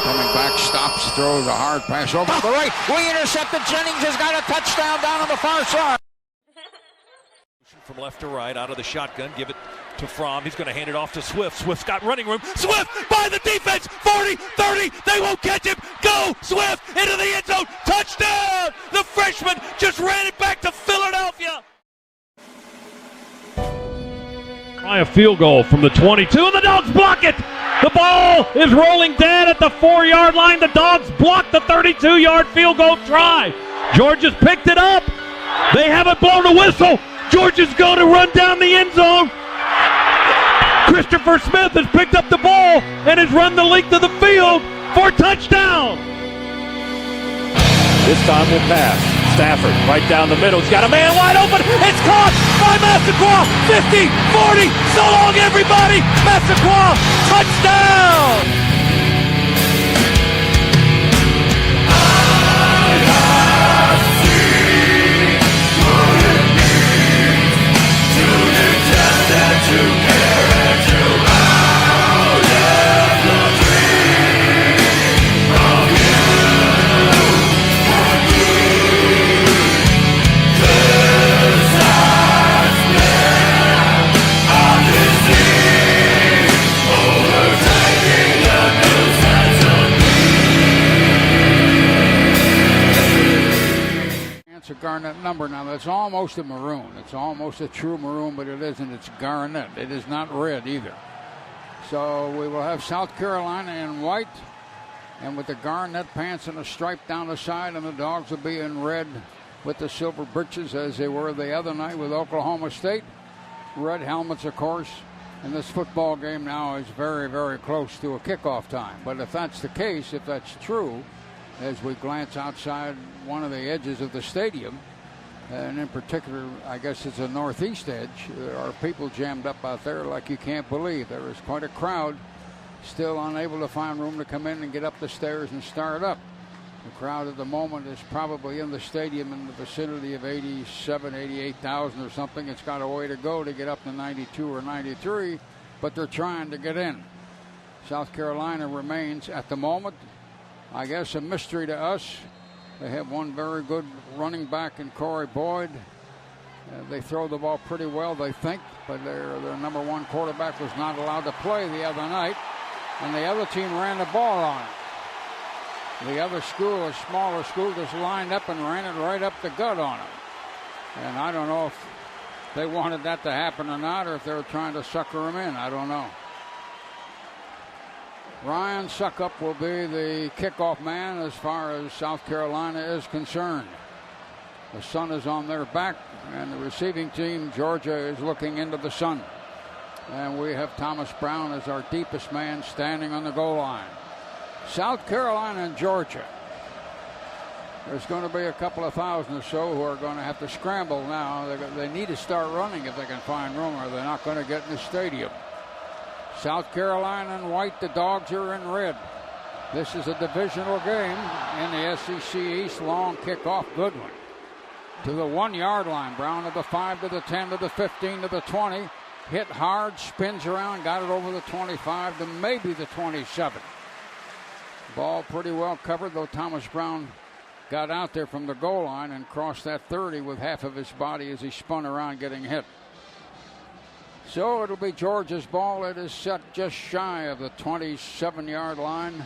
Coming back, stops, throws a hard pass over to the right. We intercepted. Jennings has got a touchdown down on the far side. From left to right, out of the shotgun, give it to Fromm. He's going to hand it off to Swift. Swift's got running room. Swift by the defense. 40, 30. They won't catch him. Go, Swift, into the end zone. Touchdown! The freshman just ran it back to Philadelphia. Try a field goal from the 22, and the Dogs block it. The ball is rolling dead at the 4-yard line. The Dogs block the 32-yard field goal try. Georgia's picked it up. They haven't blown a whistle. Georgia's going to run down the end zone. Christopher Smith has picked up the ball and has run the length of the field for a touchdown. This time will pass. Stafford right down the middle. He's got a man wide open. It's caught by Massaquoi. 50, 40. So long, everybody. Massaquoi, touchdown. It's a garnet number now. That's almost a maroon. It's almost a true maroon, but it isn't. It's garnet. It is not red either. So we will have South Carolina in white and with the garnet pants and a stripe down the side, and the Dogs will be in red with the silver breeches as they were the other night with Oklahoma State. Red helmets, of course. And this football game now is very, very close to a kickoff time. But if that's the case, if that's true, as we glance outside one of the edges of the stadium, and in particular, I guess it's a northeast edge, there are people jammed up out there like you can't believe. There is quite a crowd still unable to find room to come in and get up the stairs and start up. The crowd at the moment is probably in the stadium in the vicinity of 87, 88,000 or something. It's got a way to go to get up to 92 or 93, but they're trying to get in. South Carolina remains at the moment, I guess, a mystery to us. They have one very good running back in Corey Boyd. They throw the ball pretty well, they think, but their number one quarterback was not allowed to play the other night, and the other team ran the ball on him. The other school, a smaller school, just lined up and ran it right up the gut on him. And I don't know if they wanted that to happen or not, or if they were trying to sucker him in. I don't know. Ryan Suckup will be the kickoff man as far as South Carolina is concerned. The sun is on their back, and the receiving team, Georgia, is looking into the sun. And we have Thomas Brown as our deepest man standing on the goal line. South Carolina and Georgia. There's going to be a couple of thousand or so who are going to have to scramble now. They need to start running if they can find room, or they're not going to get in the stadium. South Carolina in white, the Dogs are in red. This is a divisional game in the SEC East. Long kickoff, good one. To the 1-yard line. Brown to the 5, to the 10, to the 15, to the 20. Hit hard, spins around, got it over the 25 to maybe the 27. Ball pretty well covered, though Thomas Brown got out there from the goal line and crossed that 30 with half of his body as he spun around getting hit. So it'll be Georgia's ball. It is set just shy of the 27-yard line.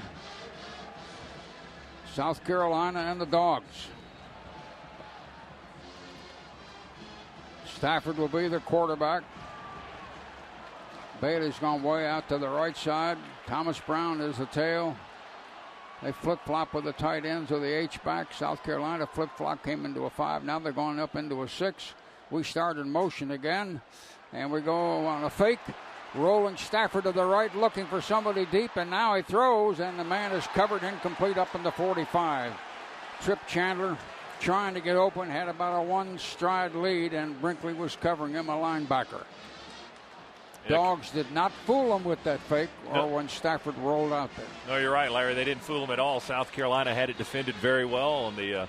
South Carolina and the Dogs. Stafford will be the quarterback. Bailey's gone way out to the right side. Thomas Brown is the tail. They flip-flop with the tight ends or the H-back. South Carolina flip-flop, came into a 5. Now they're going up into a 6. We start in motion again. And we go on a fake. Rolling Stafford to the right, looking for somebody deep. And now he throws, and the man is covered, incomplete up in the 45. Trip Chandler trying to get open, had about a 1-stride lead, and Brinkley was covering him, a linebacker. Dogs did not fool him with that fake or when Stafford rolled out there. No, you're right, Larry. They didn't fool him at all. South Carolina had it defended very well on the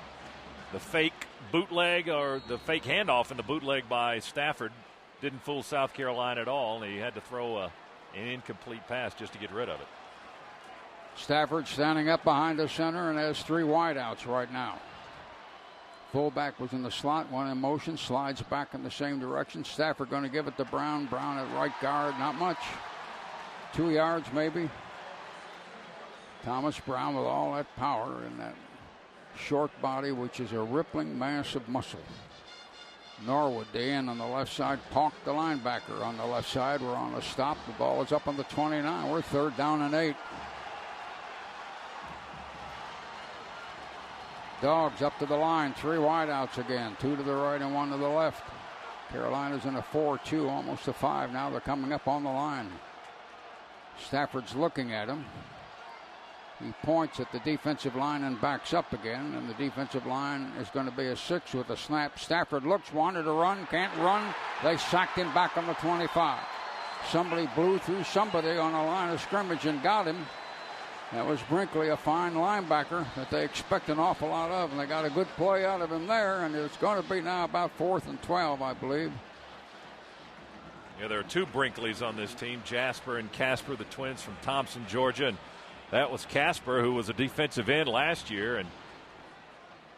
fake bootleg or the fake handoff and the bootleg by Stafford. Didn't fool South Carolina at all. He had to throw an incomplete pass just to get rid of it. Stafford standing up behind the center and has 3 wideouts right now. Fullback was in the slot, one in motion, slides back in the same direction. Stafford going to give it to Brown. Brown at right guard, not much. 2 yards maybe. Thomas Brown with all that power in that short body, which is a rippling mass of muscle. Norwood, the end on the left side. Pauk, the linebacker, on the left side. We're on a stop. The ball is up on the 29. We're 3rd down and 8. Dogs up to the line. 3 wideouts again. 2 to the right and 1 to the left. Carolina's in a 4-2, almost a 5. Now they're coming up on the line. Stafford's looking at him. He points at the defensive line and backs up again. And the defensive line is going to be a 6 with a snap. Stafford looks, wanted to run, can't run. They sacked him back on the 25. Somebody blew through somebody on a line of scrimmage and got him. That was Brinkley, a fine linebacker that they expect an awful lot of, and they got a good play out of him there, and it's going to be now about 4th and 12, I believe. Yeah, there are 2 Brinkleys on this team, Jasper and Casper, the twins from Thompson, Georgia. And that was Casper, who was a defensive end last year and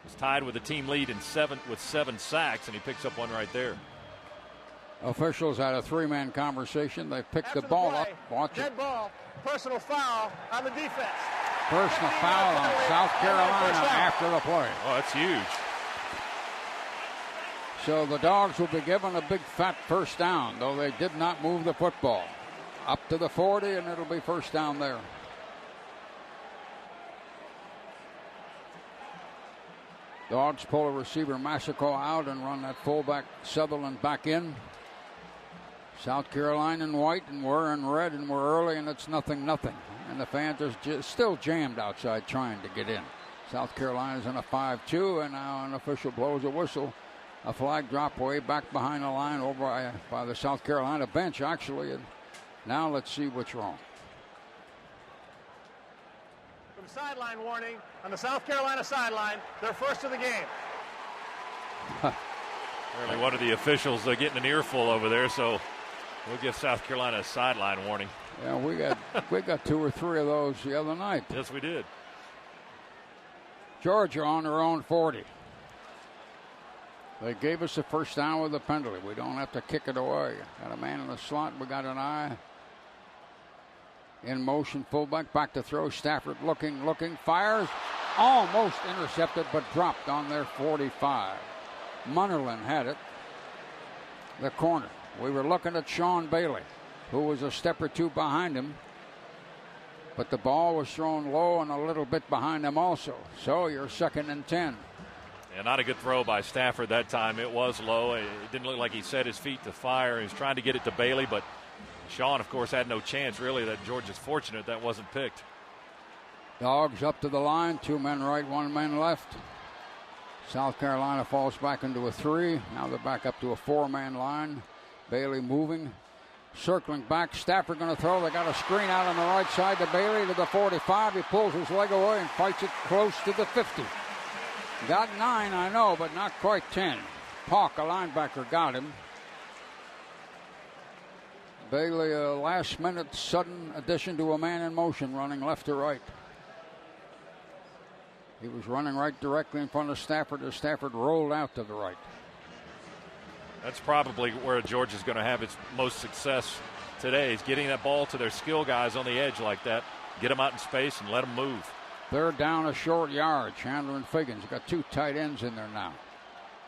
was tied with the team lead with 7 sacks, and he picks up one right there. Officials had a 3-man conversation. They picked the ball up. Watch it. Dead ball. Personal foul on the defense. Personal foul on South Carolina after the play. Oh, that's huge. So the Dogs will be given a big fat first down, though they did not move the football. Up to the 40, and it'll be first down there. Dogs pull a receiver Massaquoi out and run that fullback Sutherland back in. South Carolina in white, and we're in red, and we're early, and it's 0-0. And the fans are still jammed outside trying to get in. South Carolina's in a 5-2, and now an official blows a whistle. A flag drop way back behind the line over by the South Carolina bench, actually. And now let's see what's wrong. From sideline warning on the South Carolina sideline, their first of the game. Apparently one of the officials getting an earful over there, so we'll give South Carolina a sideline warning. Yeah, we got 2 or 3 of those the other night. Yes, we did. Georgia on their own 40. They gave us a first down with a penalty. We don't have to kick it away. Got a man in the slot. We got an eye. In motion, fullback, back to throw. Stafford looking, fires. Almost intercepted, but dropped on their 45. Munnerlyn had it. The corner. We were looking at Sean Bailey, who was a step or 2 behind him. But the ball was thrown low and a little bit behind him also. So you're 2nd and 10. Yeah, not a good throw by Stafford that time. It was low. It didn't look like he set his feet to fire. He was trying to get it to Bailey, but Sean, of course, had no chance, really. That Georgia's fortunate that wasn't picked. Dogs up to the line. 2 men right, 1 man left. South Carolina falls back into a 3. Now they're back up to a 4-man line. Bailey moving. Circling back. Stafford going to throw. They got a screen out on the right side to Bailey to the 45. He pulls his leg away and fights it close to the 50. Got 9, I know, but not quite 10. Pauk, a linebacker, got him. Bailey, a last-minute sudden addition to a man in motion, running left to right. He was running right directly in front of Stafford as Stafford rolled out to the right. That's probably where Georgia's going to have its most success today, is getting that ball to their skill guys on the edge like that. Get them out in space and let them move. 3rd down, a short yard. Chandler and Figgins got 2 tight ends in there now.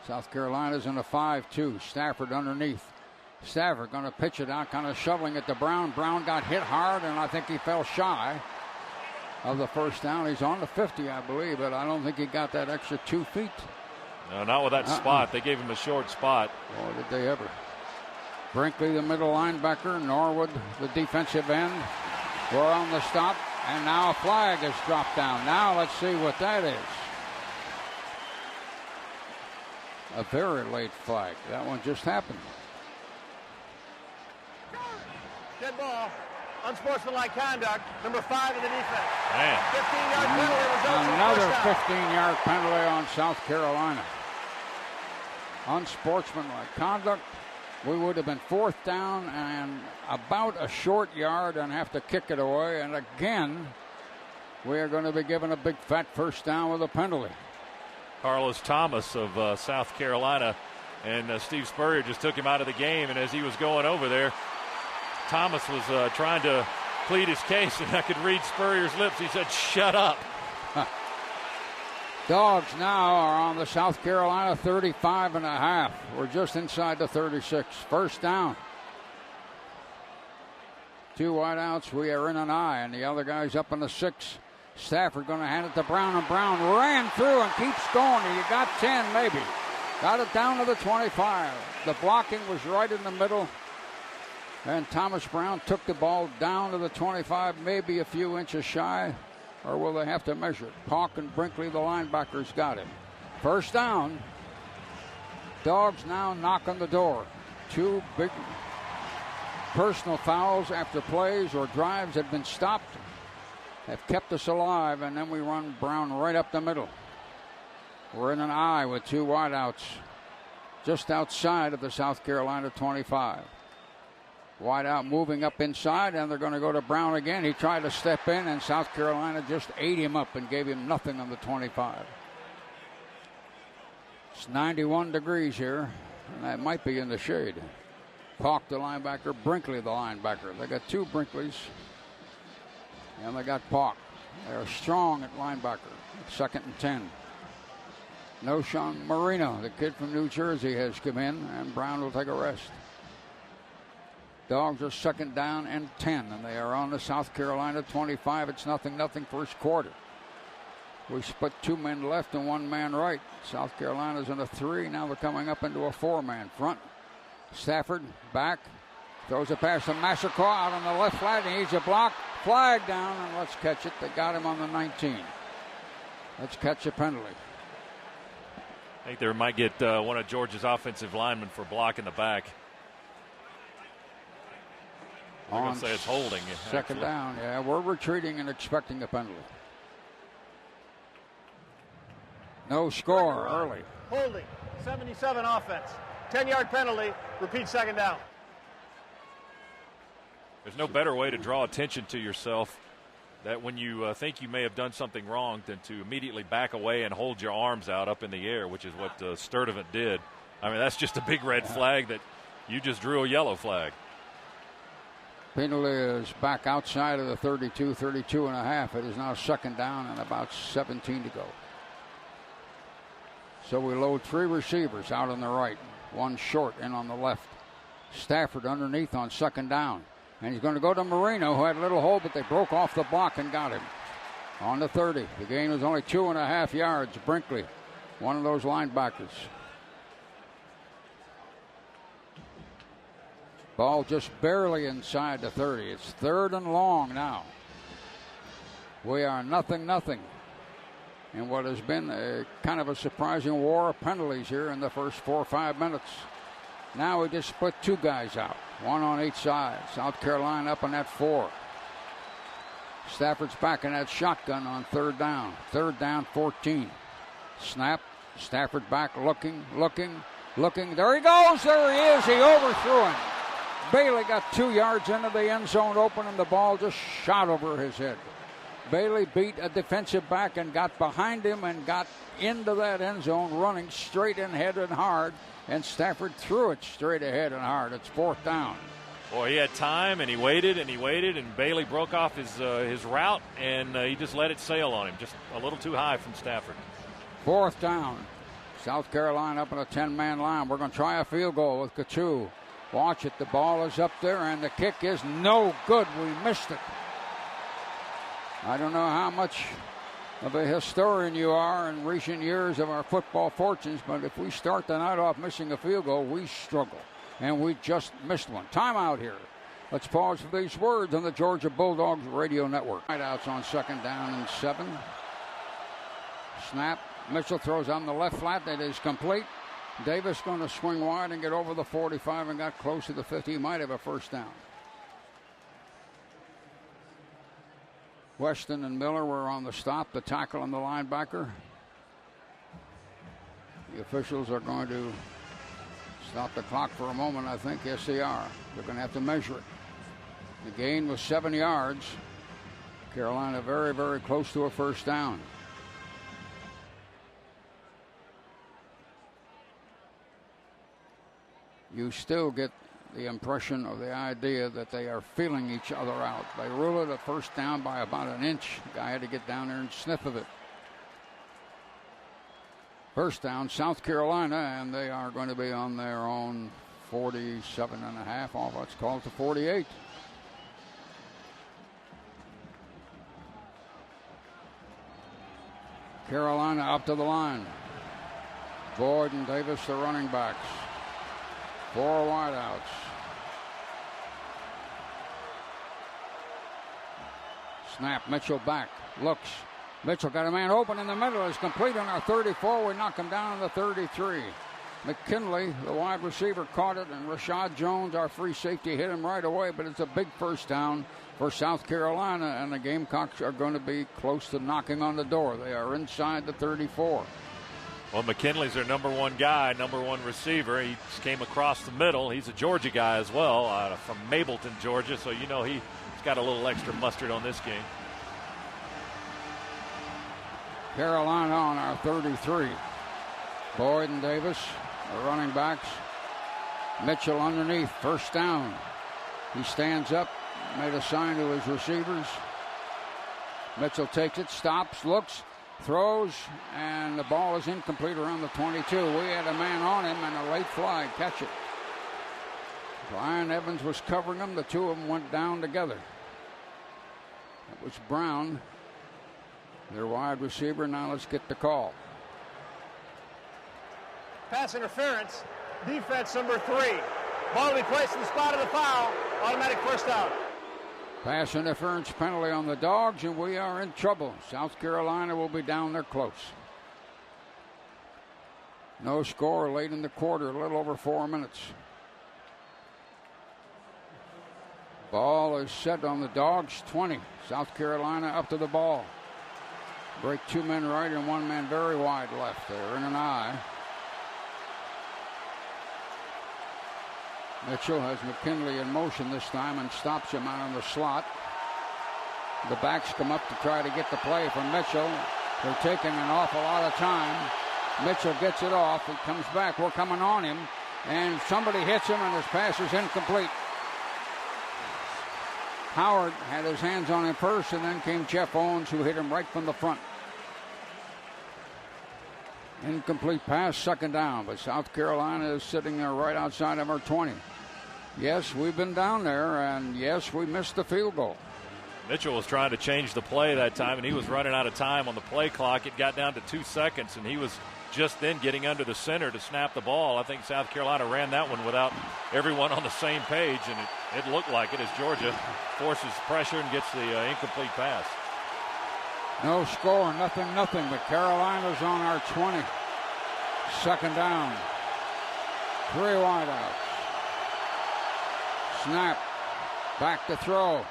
South Carolina's in a 5-2. Stafford underneath. Stafford going to pitch it out, kind of shoveling it to Brown. Brown got hit hard, and I think he fell shy of the first down. He's on the 50, I believe, but I don't think he got that extra 2 feet. No, not with that spot. They gave him a short spot. Boy, did they ever. Brinkley, the middle linebacker. Norwood, the defensive end. We're on the stop, and now a flag is dropped down. Now let's see what that is. A very late flag. That one just happened. Dead ball. Unsportsmanlike conduct. Number 5 in the defense. Man. 15-yard penalty results in Another first down. 15-yard penalty on South Carolina. Unsportsmanlike conduct. We would have been 4th down and about a short yard and have to kick it away. And again, we are going to be given a big fat first down with a penalty. Carlos Thomas of South Carolina, and Steve Spurrier just took him out of the game, and as he was going over there, Thomas was trying to plead his case, and I could read Spurrier's lips. He said, "Shut up." Dogs now are on the South Carolina 35.5. We're just inside the 36. First down. 2 wideouts. We are in an I, and the other guy's up in the 6. Stafford going to hand it to Brown, and Brown ran through and keeps going. You got 10 maybe. Got it down to the 25. The blocking was right in the middle, and Thomas Brown took the ball down to the 25, maybe a few inches shy. Or will they have to measure it? Pauk and Brinkley, the linebackers, got him. First down. Dogs now knock on the door. 2 big personal fouls after plays or drives had been stopped have kept us alive, and then we run Brown right up the middle. We're in an I with 2 wideouts just outside of the South Carolina 25. Wideout moving up inside, and they're going to go to Brown again. He tried to step in, and South Carolina just ate him up and gave him nothing on the 25. It's 91 degrees here, and that might be in the shade. Pauk, the linebacker, Brinkley, the linebacker. They got 2 Brinkleys, and they got Pauk. They're strong at linebacker. 2nd and 10. Noshawn Marino, the kid from New Jersey, has come in, and Brown will take a rest. Dogs are 2nd down and 10, and they are on the South Carolina 25. It's 0-0 first quarter. We split 2 men left and 1 man right. South Carolina's in a 3. Now they're coming up into a 4-man front. Stafford back. Throws a pass to Massaquoi out on the left flat. He needs a block. Flag down, and let's catch it. They got him on the 19. Let's catch a penalty. I think they might get one of Georgia's offensive linemen for blocking the back. I'm going to say it's holding. 2nd down, yeah. We're retreating and expecting a penalty. No score early. Holding. 77 offense. 10-yard penalty. Repeat 2nd down. There's no better way to draw attention to yourself that when you think you may have done something wrong than to immediately back away and hold your arms out up in the air, which is what Sturdivant did. I mean, that's just a big red flag that you just drew a yellow flag. Penalty is back outside of the 32.5. It is now 2nd down and about 17 to go. So we load 3 receivers out on the right, 1 short in on the left. Stafford underneath on 2nd down. And he's going to go to Marino, who had a little hole, but they broke off the block and got him. On the 30. The gain was only 2.5 yards. Brinkley, one of those linebackers. Ball just barely inside the 30. It's 3rd and long now. We are 0-0 in what has been a kind of a surprising war of penalties here in the first 4 or 5 minutes. Now we just split 2 guys out, 1 on each side. South Carolina up on that 4. Stafford's back in that shotgun on 3rd down. 3rd down, 14. Snap. Stafford back looking. There he goes. There he is. He overthrew him. Bailey got 2 yards into the end zone open, and the ball just shot over his head. Bailey beat a defensive back and got behind him and got into that end zone running straight ahead and hard, and Stafford threw it straight ahead and hard. It's 4th down. Boy, he had time, and he waited, and Bailey broke off his route, and he just let it sail on him. Just a little too high from Stafford. 4th down. South Carolina up in a 10-man line. We're going to try a field goal with Couture. Watch it. The ball is up there, and the kick is no good. We missed it. I don't know how much of a historian you are in recent years of our football fortunes, but if we start the night off missing a field goal, we struggle. And we just missed one. Timeout here. Let's pause for these words on the Georgia Bulldogs Radio Network. Wideouts on 2nd down and 7. Snap. Mitchell throws on the left flat. That is complete. Davis going to swing wide and get over the 45 and got close to the 50. He might have a 1st down. Weston and Miller were on the stop, the tackle and the linebacker. The officials are going to stop the clock for a moment, I think. Yes, they are. They're going to have to measure it. The gain was 7 yards. Carolina very, very close to a first down. You still get the impression or the idea that they are feeling each other out. They rule it a first down by about an inch. The guy had to get down there and sniff of it. First down, South Carolina, and they are going to be on their own 47.5 off. Let's call it to 48. Carolina up to the line. Boyd and Davis, the running backs. 4 wideouts. Snap, Mitchell back, looks. Mitchell got a man open in the middle. It's complete on our 34. We knock him down on the 33. McKinley, the wide receiver, caught it, and Rashad Jones, our free safety, hit him right away. But it's a big first down for South Carolina, and the Gamecocks are going to be close to knocking on the door. They are inside the 34. Well, McKinley's their number one guy, number one receiver. He just came across the middle. He's a Georgia guy as well, from Mableton, Georgia. So you know he's got a little extra mustard on this game. Carolina on our 33. Boyd and Davis, the running backs. Mitchell underneath, first down. He stands up, made a sign to his receivers. Mitchell takes it, stops, looks, throws, and the ball is incomplete around the 22. We had a man on him and a late flag. Catch it. Brian Evans was covering him. The two of them went down together. That was Brown, their wide receiver. Now let's get the call. Pass interference, defense number 3. Ball to be placed in the spot of the foul. Automatic first down. Pass interference penalty on the Dogs, and we are in trouble. South Carolina will be down there close. No score late in the quarter, a little over 4 minutes. Ball is set on the Dogs, 20. South Carolina up to the ball. Break 2 men right and 1 man very wide left. They're in an eye. Mitchell has McKinley in motion this time and stops him out on the slot. The backs come up to try to get the play from Mitchell. They're taking an awful lot of time. Mitchell gets it off. He comes back. We're coming on him. And somebody hits him, and his pass is incomplete. Howard had his hands on him first, and then came Jeff Owens, who hit him right from the front. Incomplete pass, second down, but South Carolina is sitting there right outside of our 20. Yes, we've been down there, and yes, we missed the field goal. Mitchell was trying to change the play that time, and he was running out of time on the play clock. It got down to 2 seconds, and he was just then getting under the center to snap the ball. I think South Carolina ran that one without everyone on the same page, and it looked like it as Georgia forces pressure and gets the incomplete pass. No score, nothing, but Carolina's on our 20. Second down. 3 wideouts. Snap. Back to throw.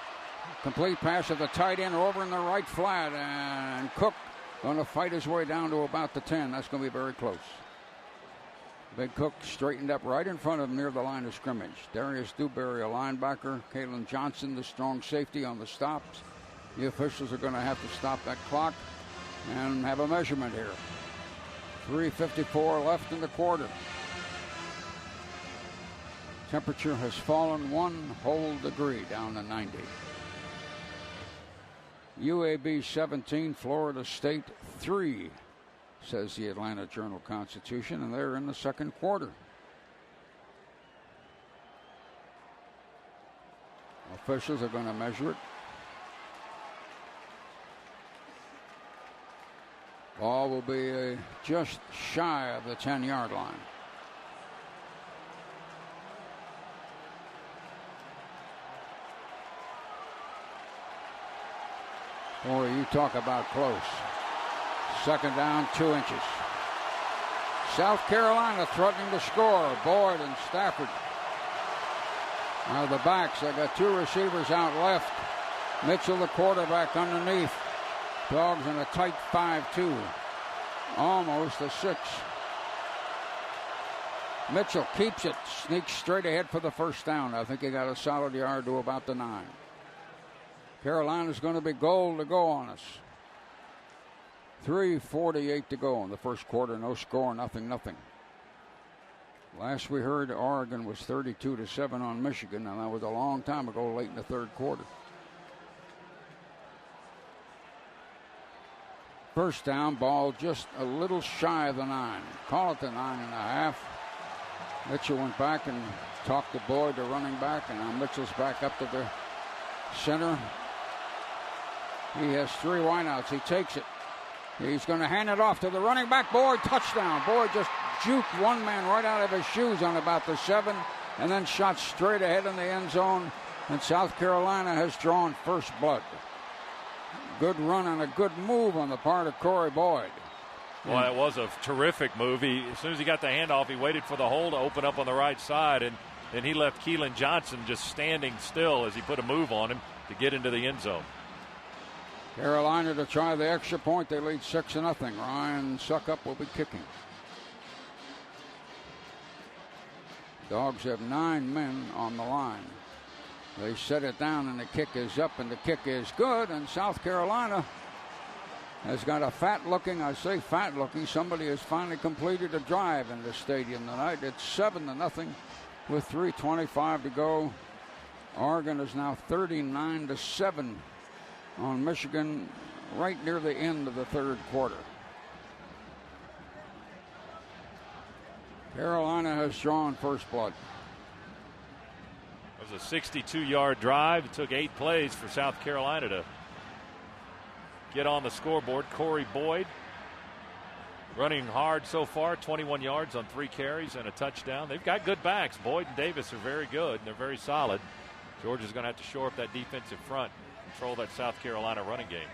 Complete pass of the tight end over in the right flat, and Cook going to fight his way down to about the 10. That's going to be very close. Big Cook straightened up right in front of him near the line of scrimmage. Darius Dewberry, a linebacker. Kalen Johnson, the strong safety, on the stops. The officials are going to have to stop that clock and have a measurement here. 3:54 left in the quarter. Temperature has fallen 1 whole degree down to 90. UAB 17, Florida State 3, says the Atlanta Journal-Constitution, and they're in the second quarter. Officials are going to measure it. Ball will be just shy of the 10-yard line. Boy, you talk about close. Second down, 2 inches. South Carolina threatening to score. Boyd and Stafford. Now the backs, they got 2 receivers out left. Mitchell, the quarterback, underneath. Dogs in a tight 5-2. Almost a 6. Mitchell keeps it. Sneaks straight ahead for the first down. I think he got a solid yard to about the 9. Carolina's going to be goal to go on us. 3:48 to go in the first quarter. No score, nothing. Last we heard, Oregon was 32-7 on Michigan, and that was a long time ago, late in the third quarter. First down, ball just a little shy of the 9. Call it the 9.5. Mitchell went back and talked to Boyd, the running back, and now Mitchell's back up to the center. He has 3 wideouts. He takes it. He's going to hand it off to the running back. Boyd, touchdown. Boyd just juked one man right out of his shoes on about the 7 and then shot straight ahead in the end zone. And South Carolina has drawn first blood. Good run and a good move on the part of Corey Boyd. Well, that was a terrific move. As soon as he got the handoff, he waited for the hole to open up on the right side, and he left Keelan Johnson just standing still as he put a move on him to get into the end zone. Carolina to try the extra point. They lead 6-0. Ryan Suckup will be kicking. Dogs have 9 men on the line. They set it down, and the kick is up, and the kick is good. And South Carolina has got a fat-looking, somebody has finally completed a drive in the stadium tonight. It's 7-0 with 3:25 to go. Oregon is now 39-7 on Michigan right near the end of the third quarter. Carolina has drawn first blood. It was a 62-yard drive. It took 8 plays for South Carolina to get on the scoreboard. Corey Boyd running hard so far, 21 yards on 3 carries and a touchdown. They've got good backs. Boyd and Davis are very good, and they're very solid. Georgia's going to have to shore up that defensive front, control that South Carolina running game.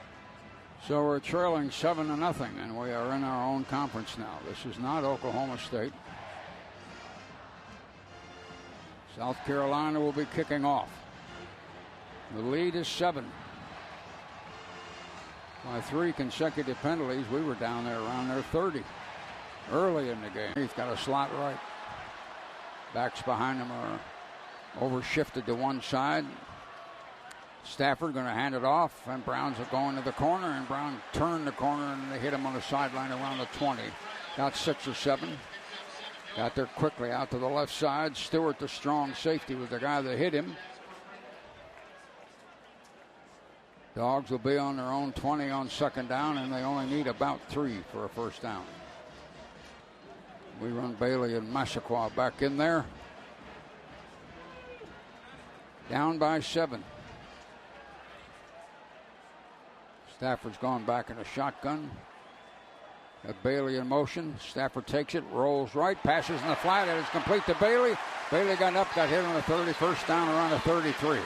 So we're trailing 7-0, and we are in our own conference now. This is not Oklahoma State. South Carolina will be kicking off. The lead is 7. By 3 consecutive penalties, we were down there around their 30 early in the game. He's got a slot right. Backs behind him are overshifted to one side. Stafford going to hand it off, and Browns are going to the corner, and Brown turned the corner, and they hit him on the sideline around the 20. Got 6 or 7. Got there quickly out to the left side. Stewart, the strong safety, was the guy that hit him. Dogs will be on their own 20 on second down, and they only need about 3 for a first down. We run Bailey and Massaquoi back in there. Down by 7. Stafford's gone back in a shotgun. Got Bailey in motion. Stafford takes it, rolls right, passes in the flat, and it's complete to Bailey. Bailey got up, got hit on the 30, first down around the 33.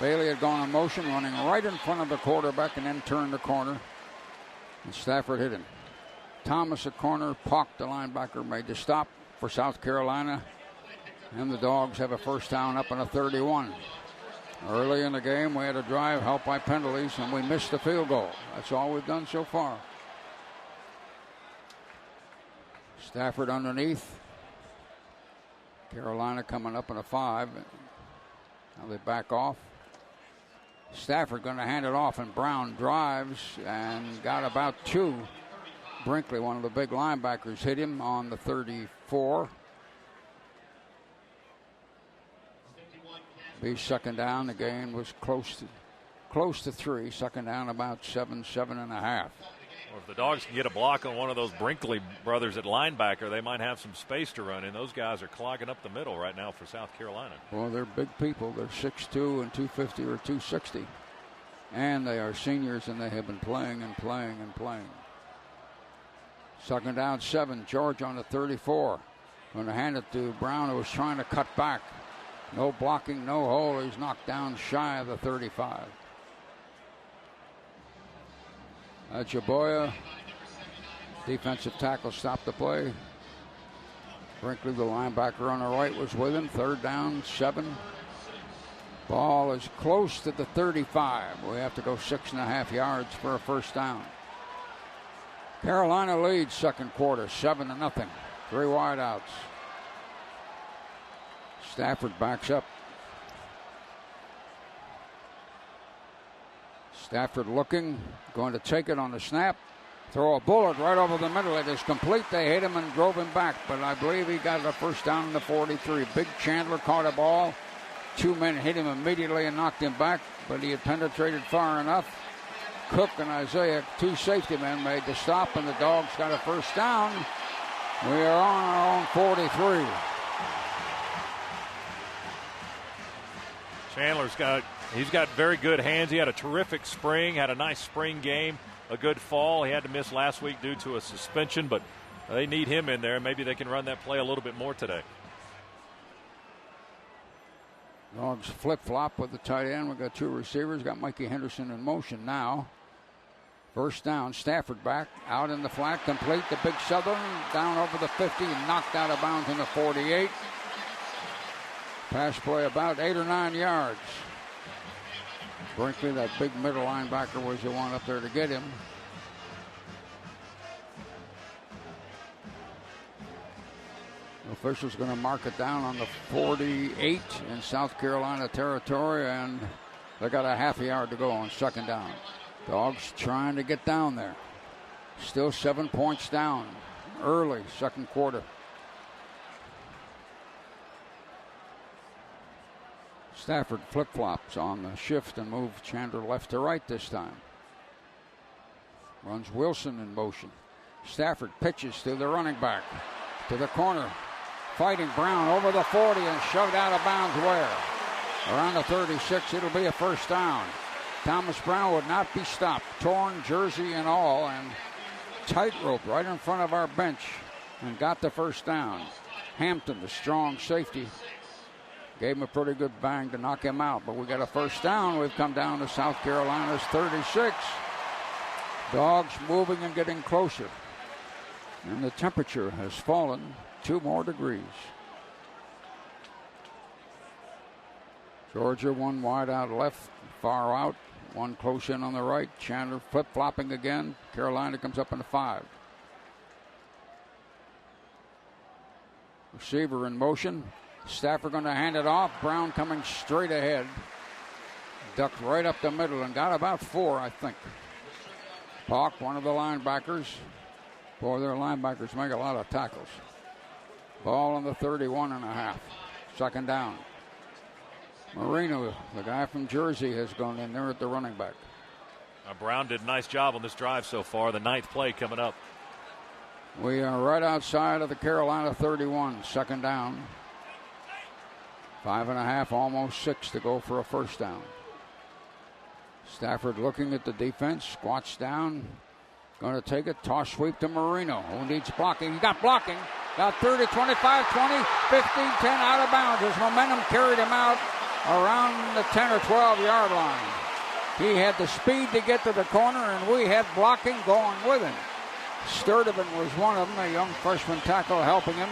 Bailey had gone in motion, running right in front of the quarterback, and then turned the corner. And Stafford hit him. Thomas at corner, Pauk, the linebacker, made the stop for South Carolina. And the Dogs have a first down up on a 31. Early in the game, we had a drive helped by penalties, and we missed the field goal. That's all we've done so far. Stafford underneath. Carolina coming up on a 5. Now they back off. Stafford going to hand it off, and Brown drives and got about 2. Brinkley, one of the big linebackers, hit him on the 34. Be second down. The game was close to 3. Second down about 7.5. Or if the Dogs can get a block on one of those Brinkley brothers at linebacker, they might have some space to run in. Those guys are clogging up the middle right now for South Carolina. Well, they're big people. They're 6'2" and 250 or 260. And they are seniors, and they have been playing and playing and playing. Second down 7. George on the 34. Going to hand it to Brown, who was trying to cut back. No blocking, no hole. He's knocked down shy of the 35. Chaboya, defensive tackle, stopped the play. Brinkley, the linebacker on the right, was with him. Third down, 7. Ball is close to the 35. We have to go 6.5 yards for a first down. Carolina leads second quarter, 7-0. 3 wideouts. Stafford backs up. Stafford looking, going to take it on the snap. Throw a bullet right over the middle. It is complete. They hit him and drove him back, but I believe he got a first down in the 43. Big Chandler caught a ball. 2 men hit him immediately and knocked him back, but he had penetrated far enough. Cook and Isaiah, 2 safety men, made the stop, and the Dogs got a first down. We are on our own 43. He's got very good hands. He had a terrific spring, had a nice spring game, a good fall. He had to miss last week due to a suspension, but they need him in there. Maybe they can run that play a little bit more today. Dogs flip-flop with the tight end. We've got 2 receivers. Got Mikey Henderson in motion now. First down, Stafford back, out in the flat, complete. The big Southern down over the 50, knocked out of bounds in the 48. Pass play about 8 or 9 yards. Brinkley, that big middle linebacker, was the one up there to get him. The official's going to mark it down on the 48 in South Carolina territory, and they got a half a yard to go on second down. Dogs trying to get down there. Still 7 points down early second quarter. Stafford flip-flops on the shift and moves Chandler left to right this time. Runs Wilson in motion. Stafford pitches to the running back. To the corner. Fighting Brown over the 40 and shoved out of bounds where? Around the 36, it'll be a first down. Thomas Brown would not be stopped. Torn jersey and all, and tightrope right in front of our bench, and got the first down. Hampton, the strong safety, gave him a pretty good bang to knock him out, but we got a first down. We've come down to South Carolina's 36. Dogs moving and getting closer. And the temperature has fallen 2 more degrees. Georgia, 1 wide out left, far out, 1 close in on the right. Chandler flip-flopping again. Carolina comes up in the 5. Receiver in motion. Stafford going to hand it off. Brown coming straight ahead. Ducked right up the middle and got about 4, I think. Pauk, one of the linebackers. Boy, their linebackers make a lot of tackles. Ball on the 31.5. Second down. Marino, the guy from Jersey, has gone in there at the running back. Brown did a nice job on this drive so far. The 9th play coming up. We are right outside of the Carolina 31. Second down. 5.5, almost 6 to go for a first down. Stafford looking at the defense, squats down, going to take it, toss sweep to Marino, who needs blocking. He got blocking, got 30, 25, 20, 15, 10 out of bounds. His momentum carried him out around the 10 or 12 yard line. He had the speed to get to the corner, and we had blocking going with him. Sturdivant was one of them, a young freshman tackle helping him.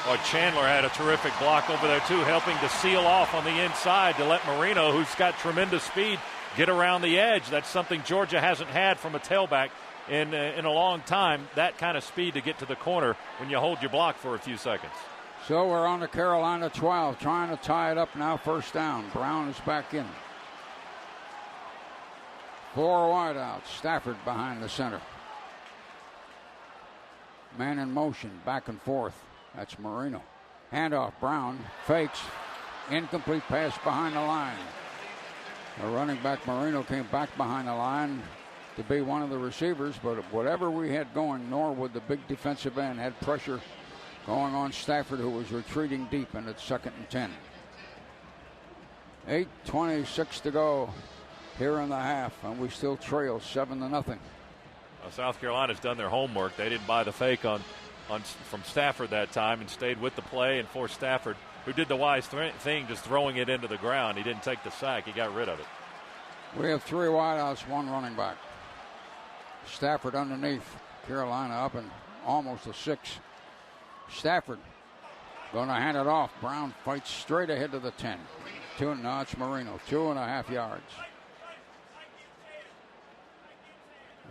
Well, Chandler had a terrific block over there, too, helping to seal off on the inside to let Marino, who's got tremendous speed, get around the edge. That's something Georgia hasn't had from a tailback in a long time, that kind of speed to get to the corner when you hold your block for a few seconds. So we're on the Carolina 12, trying to tie it up now, first down. Brown is back in. 4 wide out. Stafford behind the center. Man in motion, back and forth. That's Marino. Handoff, Brown fakes. Incomplete pass behind the line. The running back Marino came back behind the line to be one of the receivers, but whatever we had going, Norwood, the big defensive end, had pressure going on Stafford, who was retreating deep, and it's 2nd and 10. 8:26 to go here in the half, and we still trail 7-0. Well, South Carolina's done their homework. They didn't buy the fake from Stafford that time and stayed with the play and forced Stafford, who did the wise thing, just throwing it into the ground. He didn't take the sack. He got rid of it. We have 3 wideouts, 1 running back. Stafford underneath. Carolina up and almost a 6. Stafford going to hand it off. Brown fights straight ahead to the 10. No, it's Marino. 2.5 yards.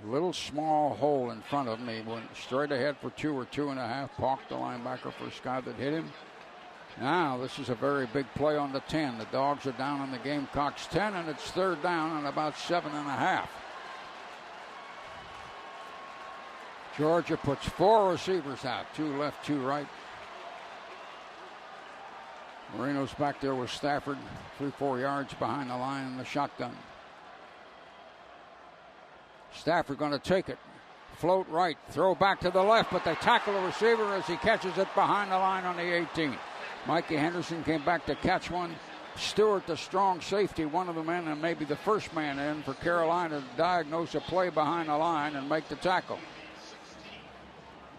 A little small hole in front of him. He went straight ahead for 2 or 2.5. Pauk, the linebacker, first guy that hit him. Now, this is a very big play on the 10. The Dogs are down on the Gamecocks 10, and it's third down and about 7.5. Georgia puts 4 receivers out, 2 left, 2 right. Marino's back there with Stafford, 3-4 yards behind the line in the shotgun. Stafford going to take it. Float right, throw back to the left, but they tackle the receiver as he catches it behind the line on the 18. Mikey Henderson came back to catch one. Stewart, the strong safety, one of the men and maybe the first man in for Carolina to diagnose a play behind the line and make the tackle.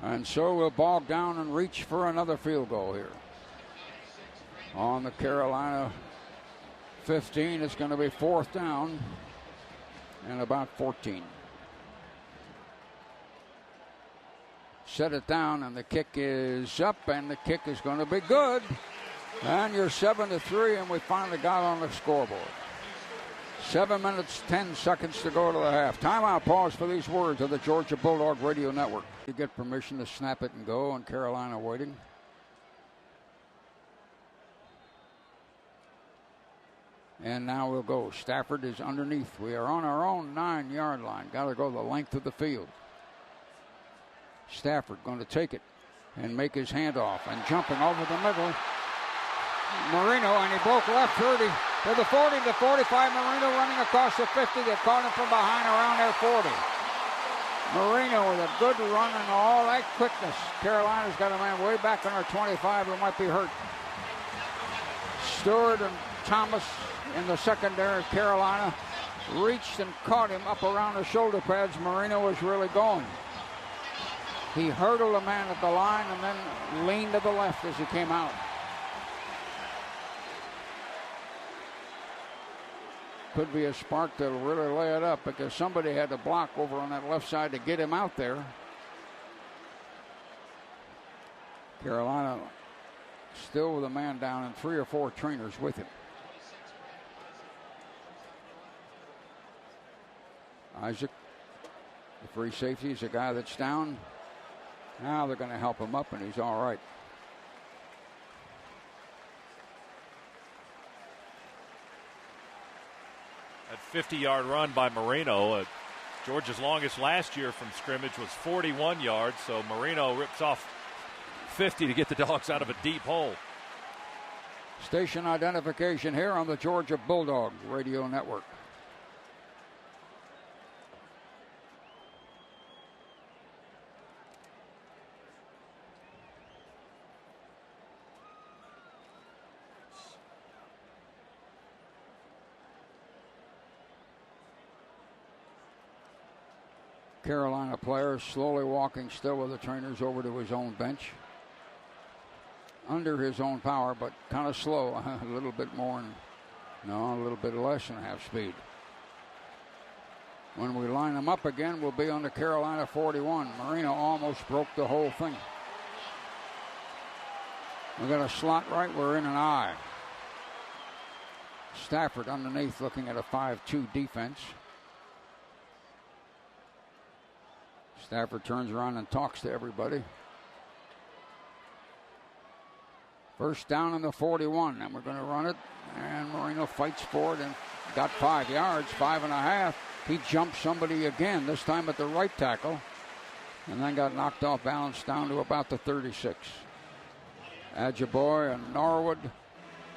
And so we'll bog down and reach for another field goal here. On the Carolina 15, it's going to be 4th down and about 14. Set it down, and the kick is up, and the kick is going to be good. And you're 7-3, and we finally got on the scoreboard. 7 minutes, 10 seconds to go to the half. Timeout pause for these words of the Georgia Bulldog Radio Network. You get permission to snap it and go, and Carolina waiting. And now we'll go. Stafford is underneath. We are on our own 9-yard line. Got to go the length of the field. Stafford going to take it and make his handoff and jumping over the middle. Marino, and he broke left 30 to the 40, the 45. Marino running across the 50. They caught him from behind around their 40. Marino with a good run and all that quickness. Carolina's got a man way back on our 25 who might be hurt. Stewart and Thomas in the secondary. Carolina reached and caught him up around the shoulder pads. Marino was really going. He hurdled a man at the line and then leaned to the left as he came out. Could be a spark that'll really lay it up because somebody had to block over on that left side to get him out there. Carolina still with a man down and 3 or 4 trainers with him. Isaac, the free safety, is a guy that's down. Now they're going to help him up, and he's all right. That 50-yard run by Marino. Georgia's longest last year from scrimmage was 41 yards, so Marino rips off 50 to get the Dogs out of a deep hole. Station identification here on the Georgia Bulldog Radio Network. Carolina player slowly walking still with the trainers over to his own bench. Under his own power, but kind of slow. A little bit more, a little bit less than half speed. When we line them up again, we'll be on the Carolina 41. Marino almost broke the whole thing. We got a slot right, we're in an eye. Stafford underneath looking at a 5-2 defense. Stafford turns around and talks to everybody. First down in the 41, and we're going to run it. And Marino fights for it and got 5 yards, 5.5. He jumped somebody again, this time at the right tackle, and then got knocked off balance down to about the 36. Adjaboy and Norwood,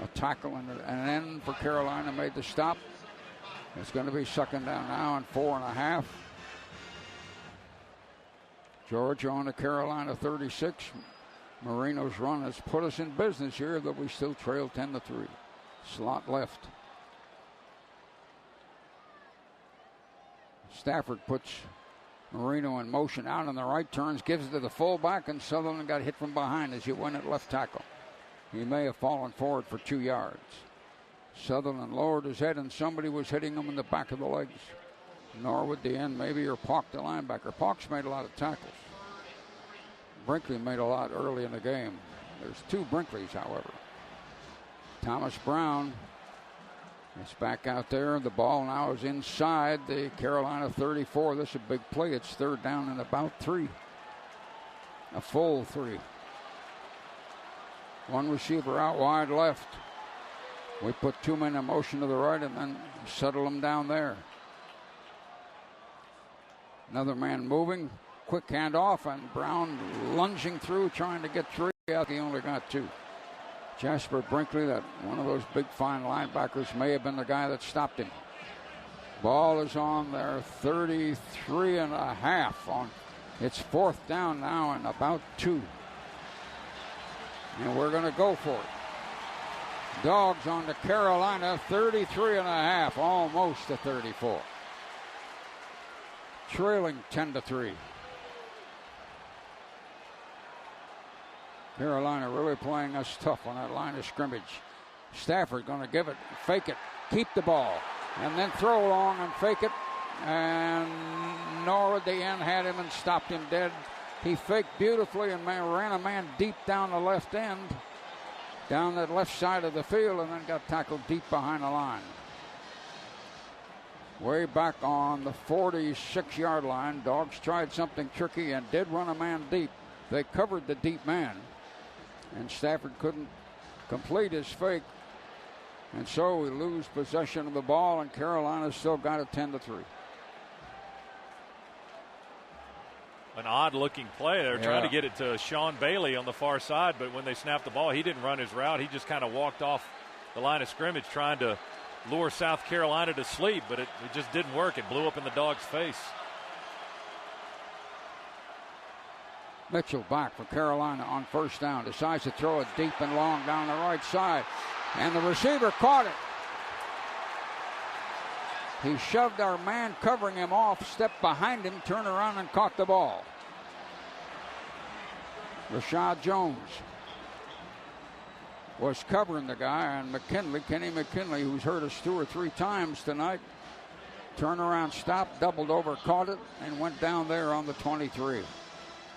a tackle and an end for Carolina, made the stop. It's going to be second down now and 4.5. Georgia on the Carolina 36. Marino's run has put us in business here, though we still trail 10-3. Slot left. Stafford puts Marino in motion out on the right, turns, gives it to the fullback, and Sutherland got hit from behind as he went at left tackle. He may have fallen forward for 2 yards. Sutherland lowered his head, and somebody was hitting him in the back of the legs. Norwood, the end, maybe, or Pauk, the linebacker. Pauk's made a lot of tackles. Brinkley made a lot early in the game. There's 2 Brinkleys, however. Thomas Brown is back out there. The ball now is inside the Carolina 34. This is a big play. It's third down and about 3. A full 3. One receiver out wide left. We put 2 men in motion to the right and then settle them down there. Another man moving. Quick handoff, and Brown lunging through, trying to get 3 out. He only got 2. Jasper Brinkley, that one of those big fine linebackers, may have been the guy that stopped him. Ball is on their 33.5 on. It's 4th down now and about 2. And we're going to go for it. Dogs on to Carolina, 33.5, almost to 34. Trailing 10-3. Carolina really playing us tough on that line of scrimmage. Stafford going to give it, fake it, keep the ball, and then throw long and fake it. And Nor at the end had him and stopped him dead. He faked beautifully and ran a man deep down the left end, down that left side of the field, and then got tackled deep behind the line. Way back on the 46-yard line, Dogs tried something tricky and did run a man deep. They covered the deep man, and Stafford couldn't complete his fake. And so we lose possession of the ball, and Carolina still got it 10-3. An odd-looking play. They're trying to get it to Sean Bailey on the far side, but when they snapped the ball, he didn't run his route. He just kind of walked off the line of scrimmage trying to lure South Carolina to sleep, but it just didn't work. It blew up in the Dogs' face. Mitchell back for Carolina on 1st down. Decides to throw it deep and long down the right side. And the receiver caught it. He shoved our man covering him off, stepped behind him, turned around and caught the ball. Rashad Jones was covering the guy, and Kenny McKinley, who's hurt us 2 or 3 times tonight, turned around, stopped, doubled over, caught it, and went down there on the 23.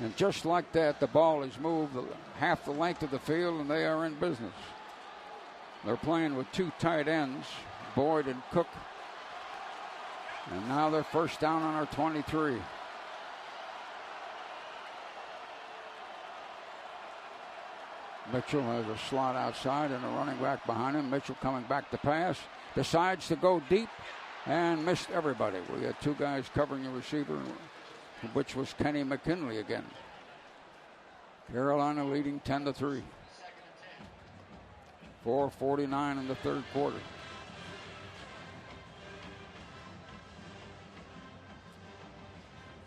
And just like that, the ball is moved half the length of the field, and they are in business. They're playing with 2 tight ends, Boyd and Cook. And now they're 1st down on our 23. Mitchell has a slot outside and a running back behind him. Mitchell coming back to pass. Decides to go deep and missed everybody. We had 2 guys covering the receiver, which was Kenny McKinley again. Carolina leading 10-3. 4:49 in the 3rd quarter.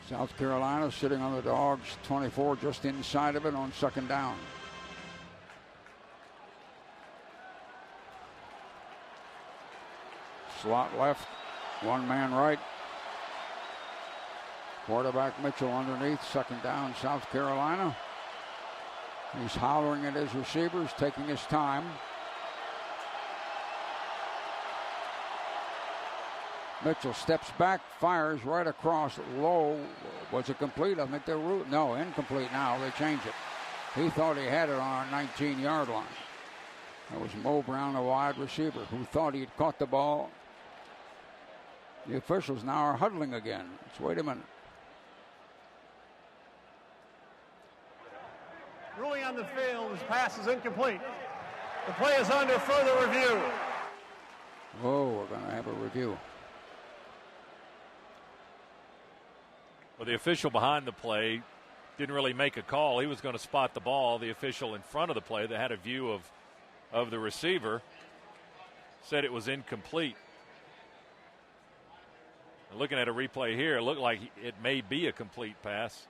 South Carolina sitting on the Dogs 24, just inside of it on 2nd down. Slot left, 1 man right. Quarterback Mitchell underneath, 2nd down, South Carolina. He's hollering at his receivers, taking his time. Mitchell steps back, fires right across low. Was it complete? I think they're no, incomplete now. They change it. He thought he had it on our 19-yard line. That was Mo Brown, a wide receiver, who thought he had caught the ball. The officials now are huddling again. Let's wait a minute. Ruling on the field, his pass is incomplete. The play is under further review. Oh, we're going to have a review. Well, the official behind the play didn't really make a call. He was going to spot the ball. The official in front of the play that had a view of the receiver said it was incomplete. And looking at a replay here, it looked like it may be a complete pass,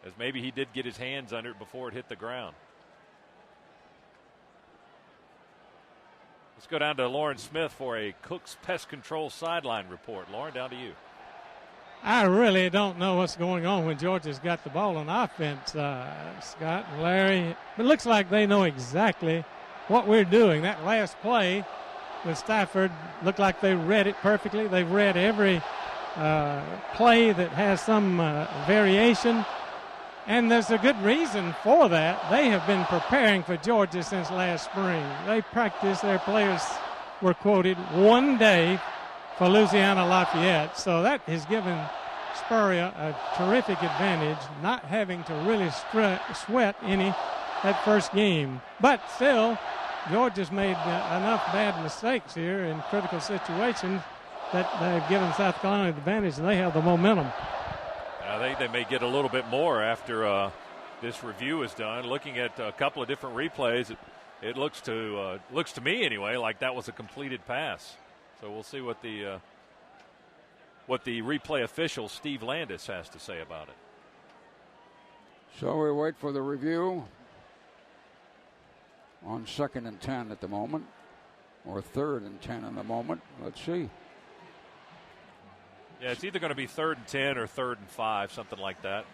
as maybe he did get his hands under it before it hit the ground. Let's go down to Lauren Smith for a Cook's Pest Control sideline report. Lauren, down to you. I really don't know what's going on when Georgia's got the ball on offense, Scott and Larry. It looks like they know exactly what we're doing. That last play with Stafford looked like they read it perfectly. They've read every play that has some variation, and there's a good reason for that. They have been preparing for Georgia since last spring. They practiced, their players were quoted, 1 day for Louisiana Lafayette. So that has given Spurrier a terrific advantage, not having to really sweat any that first game. But still, Georgia's made enough bad mistakes here in critical situations that they've given South Carolina the advantage, and they have the momentum. I think they may get a little bit more after this review is done. Looking at a couple of different replays, it looks to me anyway like that was a completed pass. So we'll see what the replay official Steve Landis has to say about it. So we wait for the review on 2nd and 10 at the moment, or 3rd and 10 in the moment. Let's see. Yeah, it's either going to be 3rd and 10 or 3rd and 5, something like that.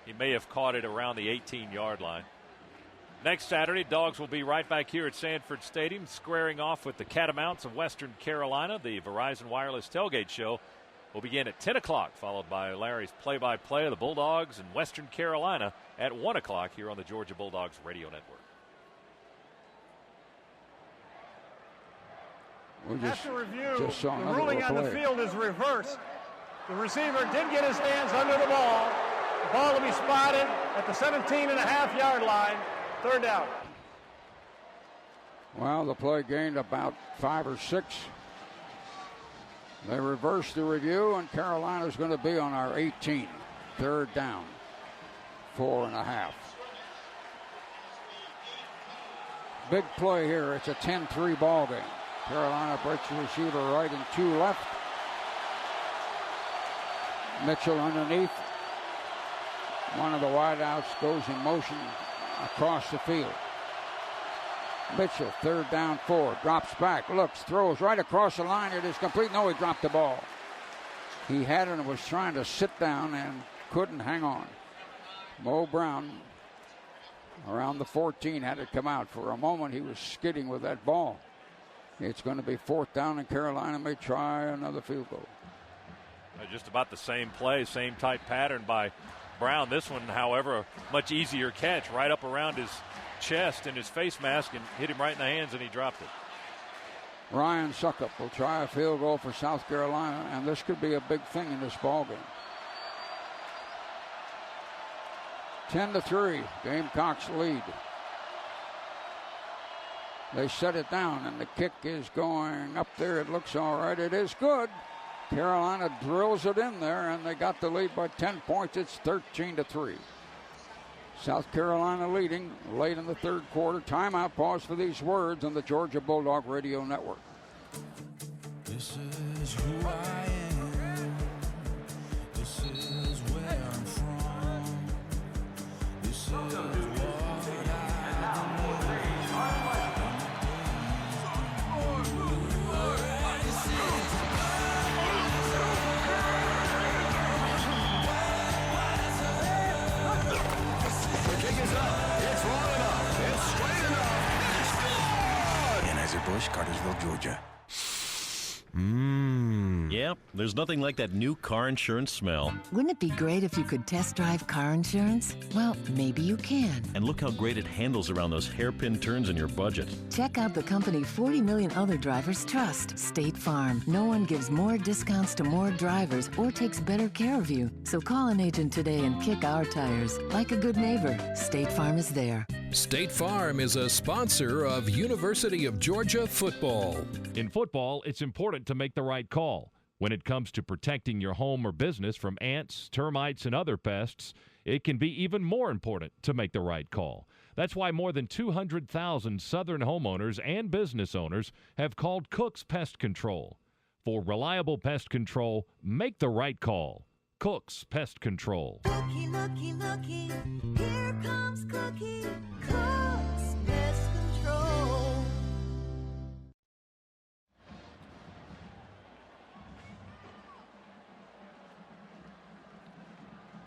He may have caught it around the 18-yard line. Next Saturday, Dogs will be right back here at Sanford Stadium, squaring off with the Catamounts of Western Carolina. The Verizon Wireless Tailgate Show will begin at 10 o'clock, followed by Larry's play-by-play of the Bulldogs and Western Carolina at 1 o'clock here on the Georgia Bulldogs Radio Network. After review, the ruling on the field is reversed. The receiver did get his hands under the ball. The ball will be spotted at the 17.5-yard line. 3rd down. Well, the play gained about 5 or 6. They reversed the review, and Carolina's going to be on our 18. 3rd down. 4.5. Big play here. It's a 10-3 ball game. Carolina breaks the receiver right and 2 left. Mitchell underneath. One of the wideouts goes in motion across the field. Mitchell, 3rd down, 4, drops back, looks, throws right across the line. It is complete. No, he dropped the ball. He had it and was trying to sit down and couldn't hang on. Mo Brown around the 14 had it come out. For a moment, he was skidding with that ball. It's going to be 4th down, and Carolina may try another field goal. Just about the same play, same type pattern by Brown. This one, however, a much easier catch, right up around his chest and his face mask, and hit him right in the hands, and he dropped it. Ryan Suckup will try a field goal for South Carolina, and this could be a big thing in this ball game. 10-3, Gamecocks lead. They set it down, and the kick is going up there. It looks all right. It is good. Carolina drills it in there, and they got the lead by 10 points. It's 13-3. South Carolina leading late in the 3rd quarter. Timeout, pause for these words on the Georgia Bulldog Radio Network. This is who I am. This is where I'm from. This is what I Anheuser-Busch, Cartersville, Georgia. Yeah, there's nothing like that new car insurance smell. Wouldn't it be great if you could test drive car insurance? Well, maybe you can. And look how great it handles around those hairpin turns in your budget. Check out the company 40 million other drivers trust, State Farm. No one gives more discounts to more drivers or takes better care of you. So call an agent today and kick our tires. Like a good neighbor, State Farm is there. State Farm is a sponsor of University of Georgia football. In football, it's important to make the right call. When it comes to protecting your home or business from ants, termites, and other pests, it can be even more important to make the right call. That's why more than 200,000 Southern homeowners and business owners have called Cook's Pest Control. For reliable pest control, make the right call. Cook's Pest Control. Looky, looky, looky, here comes Cookie, Cook's Pest Control.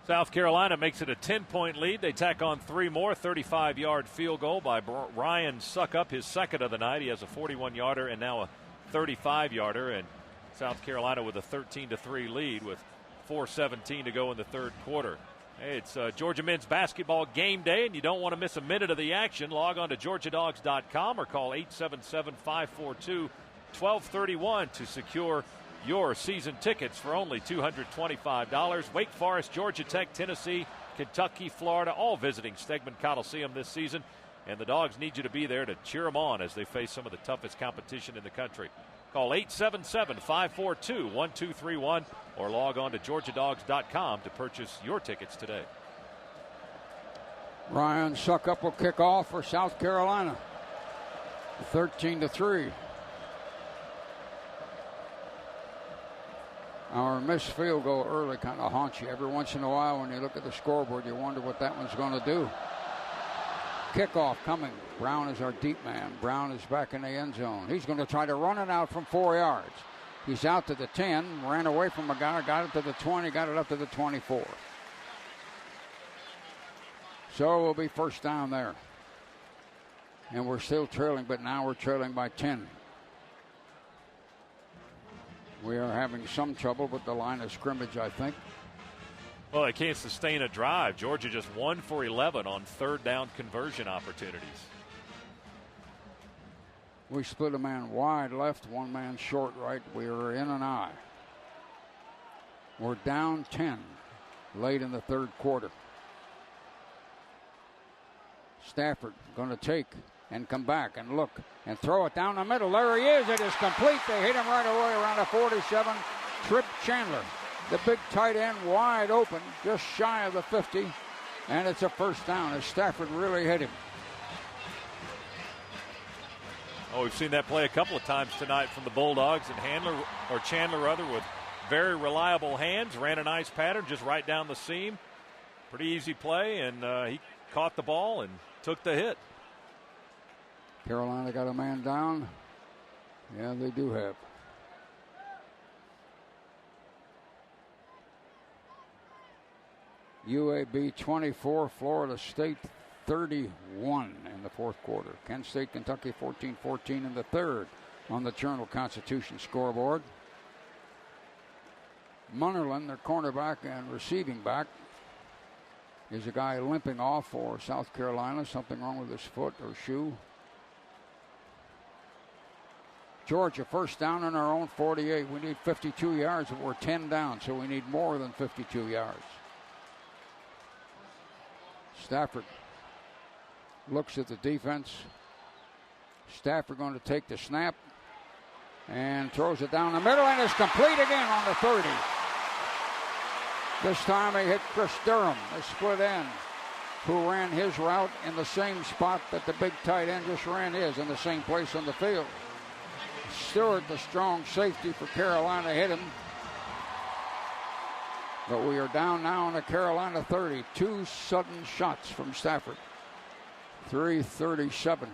South Carolina makes it a 10-point lead. They tack on 3 more. 35-yard field goal by Ryan Suckup, his second of the night. He has a 41-yarder and now a 35-yarder. And South Carolina with a 13-3 lead with 4:17 to go in the 3rd quarter. Hey, it's Georgia men's basketball game day, and you don't want to miss a minute of the action. Log on to GeorgiaDogs.com or call 877-542-1231 to secure your season tickets for only $225. Wake Forest, Georgia Tech, Tennessee, Kentucky, Florida, all visiting Stegman Coliseum this season. And the Dogs need you to be there to cheer them on as they face some of the toughest competition in the country. Call 877-542-1231 or log on to GeorgiaDogs.com to purchase your tickets today. Ryan Suckup will kick off for South Carolina. 13-3. Our missed field goal early kind of haunts you. Every once in a while when you look at the scoreboard, you wonder what that one's going to do. Kickoff coming. Brown is our deep man. Brown is back in the end zone. He's going to try to run it out from 4 yards. He's out to the 10, ran away from a guy, got it to the 20, got it up to the 24. So it will be first down there. And we're still trailing, but now we're trailing by 10. We are having some trouble with the line of scrimmage, I think. Well, they can't sustain a drive. Georgia just 1 for 11 on third down conversion opportunities. We split a man wide left, one man short right. We are in an I. We're down 10 late in the third quarter. Stafford going to take and come back and look and throw it down the middle. There he is. It is complete. They hit him right away around the 47. Trip Chandler, the big tight end, wide open, just shy of the 50. And it's a first down as Stafford really hit him. Oh, we've seen that play a couple of times tonight from the Bulldogs, and Chandler with very reliable hands, ran a nice pattern just right down the seam. Pretty easy play, and he caught the ball and took the hit. Carolina got a man down. Yeah, they do have. UAB 24, Florida State 31 in the fourth quarter. Kent State, Kentucky 14-14 in the third on the Journal-Constitution scoreboard. Munnerlyn, their cornerback and receiving back, is a guy limping off for South Carolina. Something wrong with his foot or shoe. Georgia first down on our own 48. We need 52 yards, but we're 10 down, so we need more than 52 yards. Stafford looks at the defense. Stafford going to take the snap and throws it down the middle, and it's complete again on the 30. This time he hit Chris Durham, the split end, who ran his route in the same spot that the big tight end just ran his, in the same place on the field. Stewart, the strong safety for Carolina, hit him. But we are down now on the Carolina 30. Two sudden shots from Stafford. 3:37.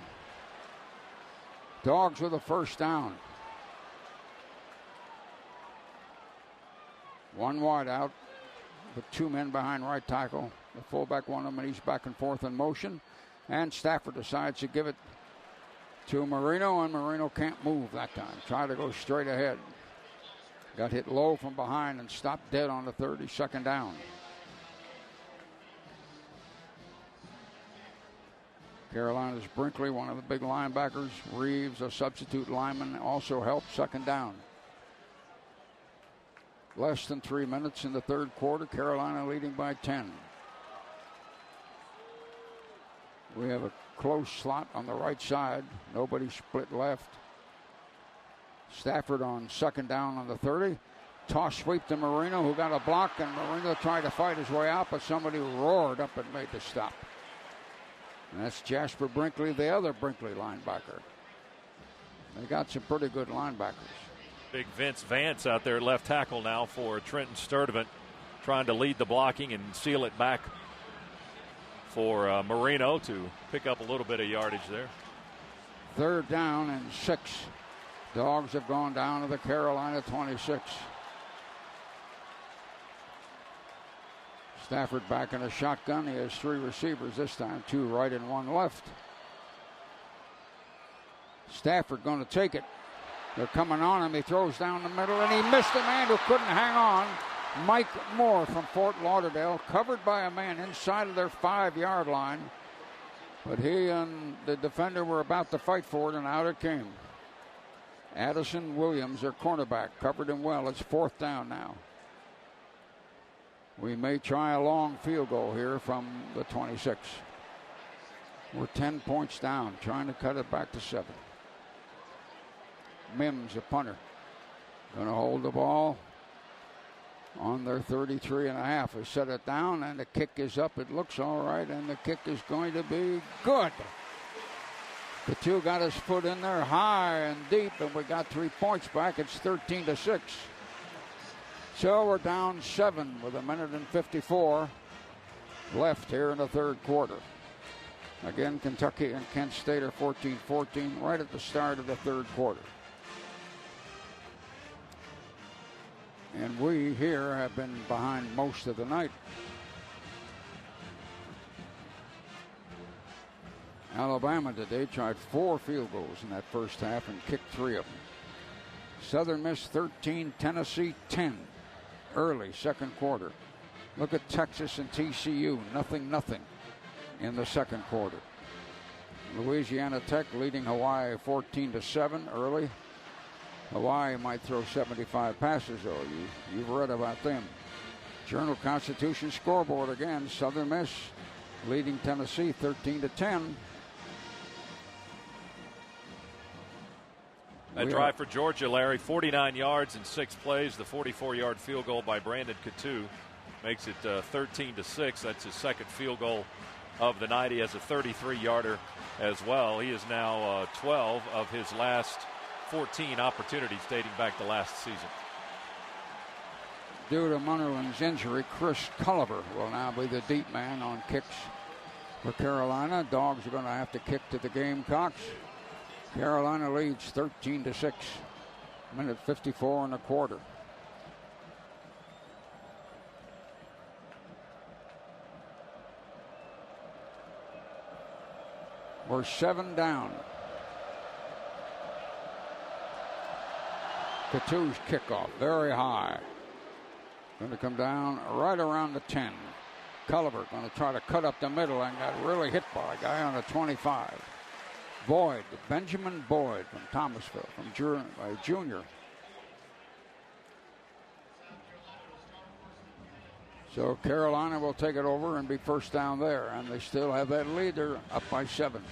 Dogs with a first down. One wide out, with two men behind right tackle. The fullback, one of them, and he's back and forth in motion. And Stafford decides to give it to Marino, and Marino can't move that time. Try to go straight ahead. Got hit low from behind and stopped dead on the 30, second down. Carolina's Brinkley, one of the big linebackers. Reeves, a substitute lineman, also helped, second down. Less than 3 minutes in the third quarter. Carolina leading by 10. We have a close slot on the right side. Nobody split left. Stafford on second down on the 30. Toss sweep to Marino, who got a block, and Marino tried to fight his way out, but somebody roared up and made the stop. And that's Jasper Brinkley, the other Brinkley linebacker. They got some pretty good linebackers. Big Vince Vance out there at left tackle now for Trenton Sturdivant, trying to lead the blocking and seal it back for Marino to pick up a little bit of yardage there. Third down and 6. Dogs have gone down to the Carolina 26. Stafford back in a shotgun. He has 3 receivers this time, 2 right and 1 left. Stafford going to take it. They're coming on him. He throws down the middle, and he missed a man who couldn't hang on. Mike Moore from Fort Lauderdale, covered by a man inside of their 5-yard line. But he and the defender were about to fight for it, and out it came. Addison Williams, their cornerback, covered him well. It's 4th down now. We may try a long field goal here from the 26. We're 10 points down, trying to cut it back to 7. Mims, a punter, going to hold the ball on their 33.5. They set it down, and the kick is up. It looks all right, and the kick is going to be good. The two got his foot in there high and deep, and we got 3 points back. It's 13-6. So we're down 7 with 1:54 left here in the third quarter. Again, Kentucky and Kent State are 14-14 right at the start of the third quarter. And we here have been behind most of the night. Alabama today tried 4 field goals in that first half and kicked 3 of them. Southern Miss 13, Tennessee 10. Early second quarter. Look at Texas and TCU, 0-0 in the second quarter. Louisiana Tech leading Hawaii 14-7 early. Hawaii might throw 75 passes though. You've read about them. Journal-Constitution scoreboard again. Southern Miss leading Tennessee 13-10. That drive for Georgia, Larry, 49 yards in 6 plays. The 44-yard field goal by Brandon Coutu makes it 13-6. That's his second field goal of the night. He has a 33-yarder as well. He is now 12 of his last 14 opportunities dating back to last season. Due to Munnerlin's injury, Chris Culliver will now be the deep man on kicks for Carolina. Dogs are going to have to kick to the Gamecocks. Carolina leads 13-6. 1:54 in the quarter. We're 7 down. Coutu's kickoff, very high. Going to come down right around the 10. Culliver going to try to cut up the middle and got really hit by a guy on the 25. Boyd, Benjamin Boyd from Thomasville, from junior. So Carolina will take it over and be first down there, and they still have that lead. They're up by 7.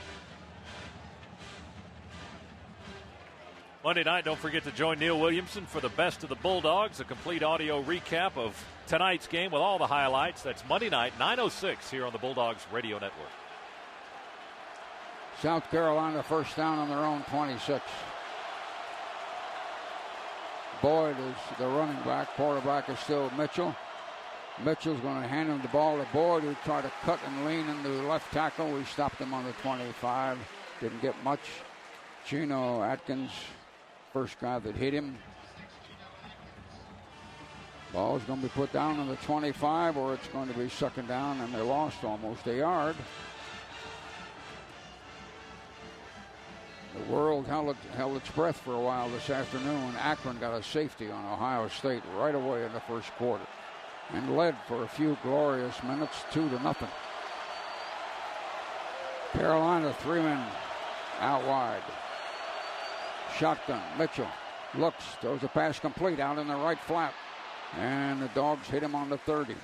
Monday night, don't forget to join Neil Williamson for the Best of the Bulldogs, a complete audio recap of tonight's game with all the highlights. That's Monday night, 9:06 here on the Bulldogs Radio Network. South Carolina first down on their own 26. Boyd is the running back. Quarterback is still Mitchell. Mitchell's going to hand him the ball to Boyd, who tried to cut and lean into the left tackle. We stopped him on the 25. Didn't get much. Geno Atkins, first guy that hit him. Ball's going to be put down on the 25, or it's going to be second down, and they lost almost a yard. The world held its breath for a while this afternoon. Akron got a safety on Ohio State right away in the first quarter and led for a few glorious minutes, 2-0. Carolina, 3 men out wide. Shotgun, Mitchell looks, throws a pass complete out in the right flat, and the Dogs hit him on the 30.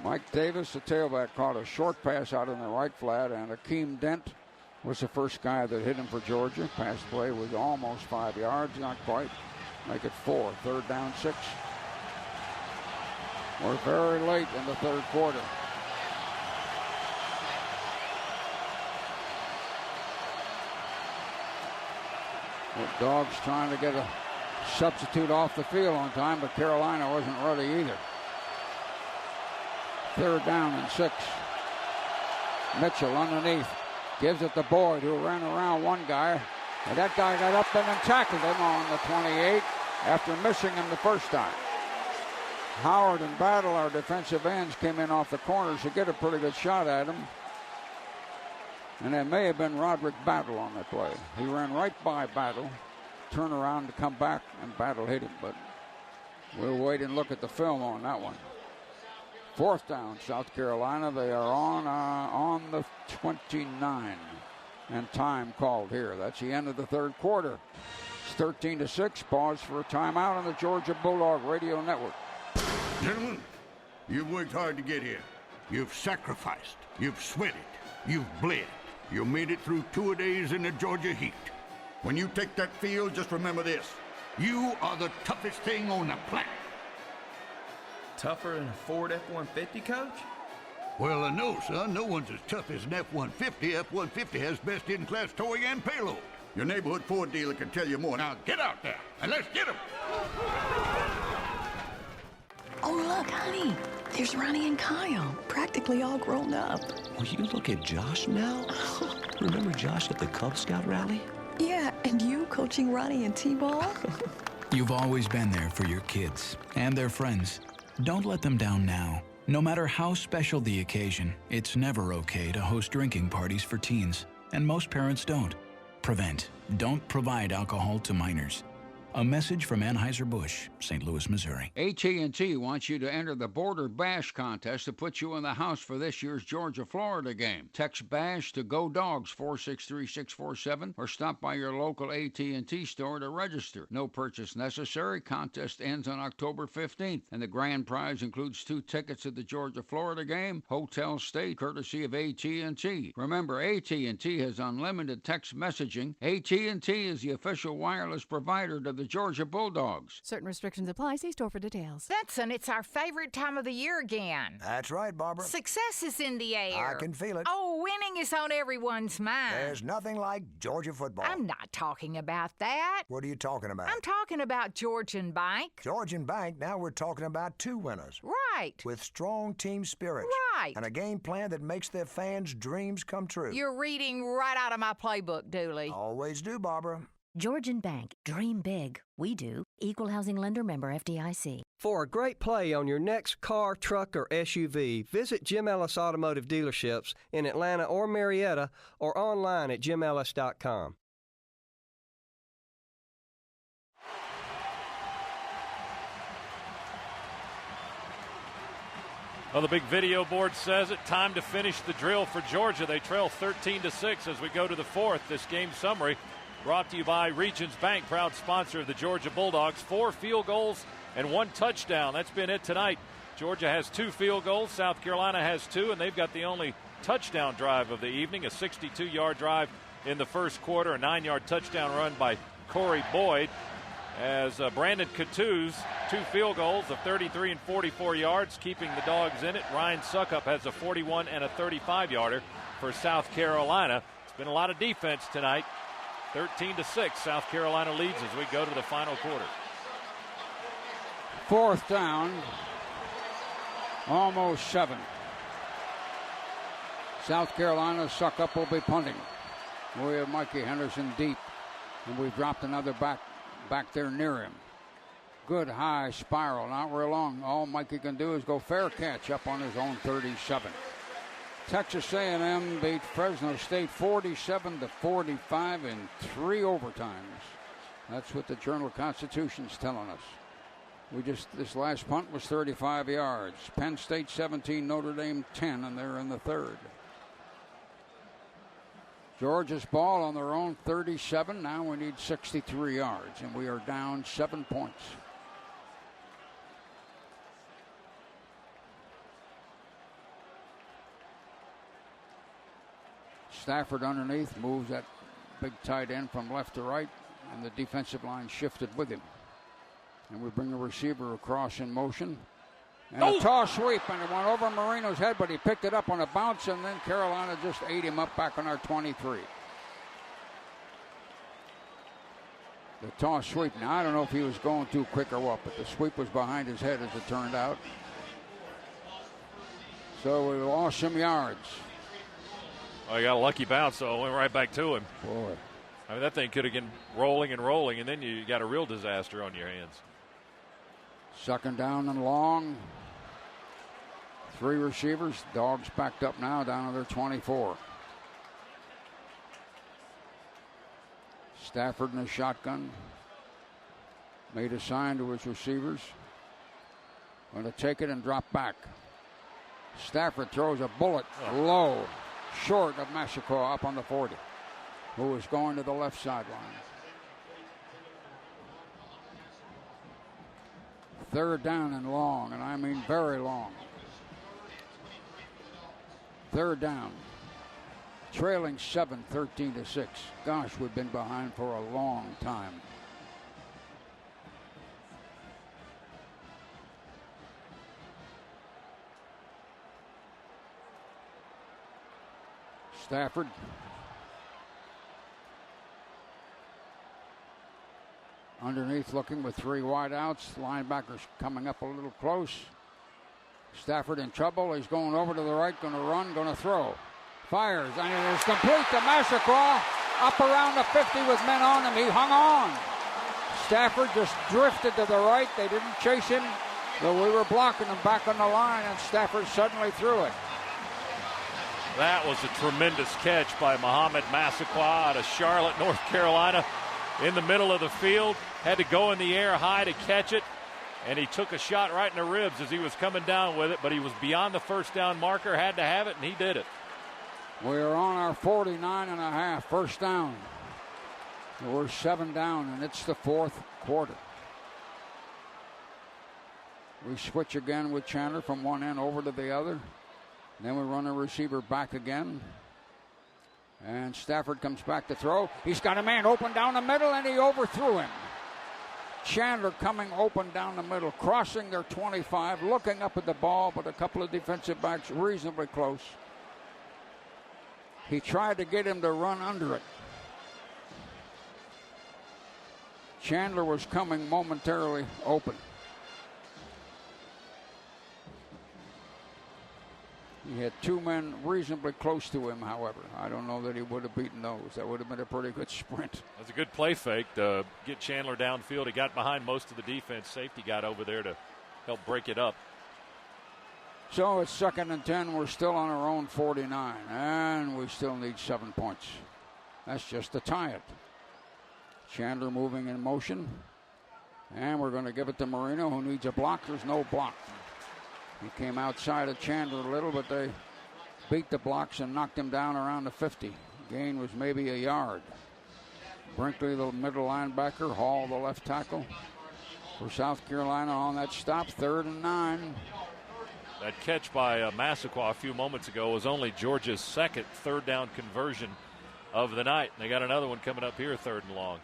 Mike Davis, the tailback, caught a short pass out in the right flat, and Akeem Dent was the first guy that hit him for Georgia. Pass play was almost 5 yards, not quite. Make it 4, third down 6. We're very late in the third quarter. The Dogs trying to get a substitute off the field on time, but Carolina wasn't ready either. Third down and 6. Mitchell underneath. Gives it to Boyd, who ran around one guy. And that guy got up and then tackled him on the 28 after missing him the first time. Howard and Battle, our defensive ends, came in off the corners to get a pretty good shot at him. And it may have been Roderick Battle on that play. He ran right by Battle, turned around to come back, and Battle hit him. But we'll wait and look at the film on that one. Fourth down, South Carolina. They are on the 29. And time called here. That's the end of the third quarter. It's 13-6. Pause for a timeout on the Georgia Bulldog Radio Network. Gentlemen, you've worked hard to get here. You've sacrificed. You've sweated. You've bled. You made it through 2 days in the Georgia heat. When you take that field, just remember this. You are the toughest thing on the planet. Tougher than a Ford F-150, Coach? Well, no, son. No one's as tough as an F-150. F-150 has best in-class towing and payload. Your neighborhood Ford dealer can tell you more. Now, get out there, and let's get 'em. Oh, look, honey. There's Ronnie and Kyle, practically all grown up. Will you look at Josh now? Remember Josh at the Cub Scout rally? Yeah, and you coaching Ronnie and T-ball? You've always been there for your kids and their friends. Don't let them down now. No matter how special the occasion, it's never okay to host drinking parties for teens, and most parents don't. Prevent. Don't provide alcohol to minors. A message from Anheuser-Busch, St. Louis, Missouri. AT&T wants you to enter the Border Bash contest to put you in the house for this year's Georgia-Florida game. Text BASH to Go Dogs 463-647 or stop by your local AT&T store to register. No purchase necessary. Contest ends on October 15th, and the grand prize includes 2 tickets to the Georgia-Florida game, hotel stay courtesy of AT&T. Remember, AT&T has unlimited text messaging. AT&T is the official wireless provider to the Georgia Bulldogs. Certain restrictions apply. See store for details. Benson, it's our favorite time of the year again. That's right, Barbara. Success is in the air. I can feel it. Oh, winning is on everyone's mind. There's nothing like Georgia football. I'm not talking about that. What are you talking about? I'm talking about Georgian Bank. Georgian Bank, now we're talking about 2 winners. Right. With strong team spirit. Right. And a game plan that makes their fans' dreams come true. You're reading right out of my playbook, Dooley. Always do, Barbara. Georgian Bank. Dream big. We do. Equal Housing Lender member FDIC. For a great play on your next car, truck, or SUV, visit Jim Ellis Automotive Dealerships in Atlanta or Marietta or online at jimellis.com. Well, the big video board says it. Time to finish the drill for Georgia. They trail 13-6 as we go to the fourth. This game summary brought to you by Regions Bank, proud sponsor of the Georgia Bulldogs. 4 field goals and 1 touchdown. That's been it tonight. Georgia has 2 field goals. South Carolina has 2, and they've got the only touchdown drive of the evening, a 62-yard drive in the first quarter, a 9-yard touchdown run by Corey Boyd. As Brandon Cattouse, 2 field goals of 33 and 44 yards, keeping the Dogs in it. Ryan Suckup has a 41 and a 35-yarder for South Carolina. It's been a lot of defense tonight. 13-6, South Carolina leads as we go to the final quarter. 4th down, almost 7. South Carolina, Suckup will be punting. We have Mikey Henderson deep, and we've dropped another back there near him. Good high spiral, not real long. All Mikey can do is go fair catch up on his own 37. Texas A&M beat Fresno State 47-45 in 3 overtimes. That's what the Journal-Constitution's telling us. This last punt was 35 yards. Penn State 17, Notre Dame 10, and they're in the 3rd. Georgia's ball on their own 37. Now we need 63 yards, and we are down 7 points. Stafford underneath moves that big tight end from left to right, and the defensive line shifted with him. And we bring a receiver across in motion. And a toss sweep, and it went over Marino's head, but he picked it up on a bounce, and then Carolina just ate him up back on our 23. The toss sweep. Now, I don't know if he was going too quick or what, but the sweep was behind his head as it turned out. So we lost some yards. Well, he got a lucky bounce, so it went right back to him. Boy. I mean, that thing could have been rolling and rolling, and then you got a real disaster on your hands. 2nd down and long. 3 receivers. Dogs backed up now down to their 24. Stafford in a shotgun. Made a sign to his receivers. Going to take it and drop back. Stafford throws a bullet low, short of Massaquoi up on the 40. who is going to the left sideline. Third down and long, and I mean very long. Third down. Trailing 7, 13-6. Gosh, we've been behind for a long time. Stafford. Underneath looking with 3 wideouts. Linebackers coming up a little close. Stafford in trouble. He's going over to the right, going to run, going to throw. Fires, and it is complete to Massaquoi. Up around the 50 with men on him. He hung on. Stafford just drifted to the right. They didn't chase him, but we were blocking him back on the line, and Stafford suddenly threw it. That was a tremendous catch by Mohamed Massaquoi out of Charlotte, North Carolina. In the middle of the field, had to go in the air high to catch it, and he took a shot right in the ribs as he was coming down with it, but he was beyond the first down marker, had to have it, and he did it. We are on our 49.5, first down. We're 7 down, and it's the fourth quarter. We switch again with Chandler from one end over to the other. Then we run a receiver back again. And Stafford comes back to throw. He's got a man open down the middle, and he overthrew him. Chandler coming open down the middle, crossing their 25, looking up at the ball, but a couple of defensive backs reasonably close. He tried to get him to run under it. Chandler was coming momentarily open. He had 2 men reasonably close to him, however. I don't know that he would have beaten those. That would have been a pretty good sprint. That's a good play fake to get Chandler downfield. He got behind most of the defense. Safety got over there to help break it up. So it's 2nd and 10. We're still on our own 49, and we still need 7 points. That's just to tie it. Chandler moving in motion, and we're going to give it to Marino, who needs a block. There's no block. He came outside of Chandler a little, but they beat the blocks and knocked him down around the 50. Gain was maybe a yard. Brinkley, the middle linebacker, Hall, the left tackle for South Carolina on that stop. 3rd and 9. That catch by Massaquoi a few moments ago was only Georgia's second third down conversion of the night. And they got another one coming up here, 3rd and long.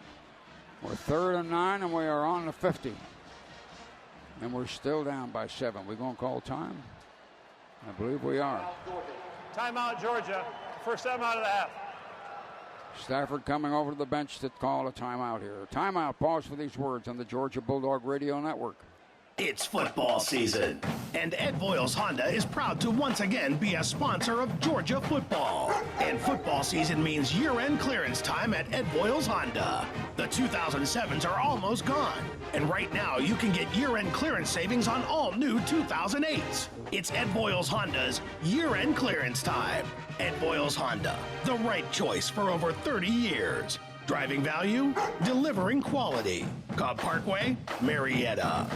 We're 3rd and 9, and we are on the 50. And we're still down by 7. We going to call time? I believe we are. Timeout, Georgia. First time out of the half. Stafford coming over to the bench to call a timeout here. Timeout. Pause for these words on the Georgia Bulldog Radio Network. It's football season, and Ed Boyles Honda is proud to once again be a sponsor of Georgia football. And football season means year-end clearance time at Ed Boyles Honda. The 2007s are almost gone, and right now you can get year-end clearance savings on all new 2008s. It's Ed Boyles Honda's year-end clearance time. Ed Boyles Honda, the right choice for over 30 years. Driving value, delivering quality. Cobb Parkway, Marietta.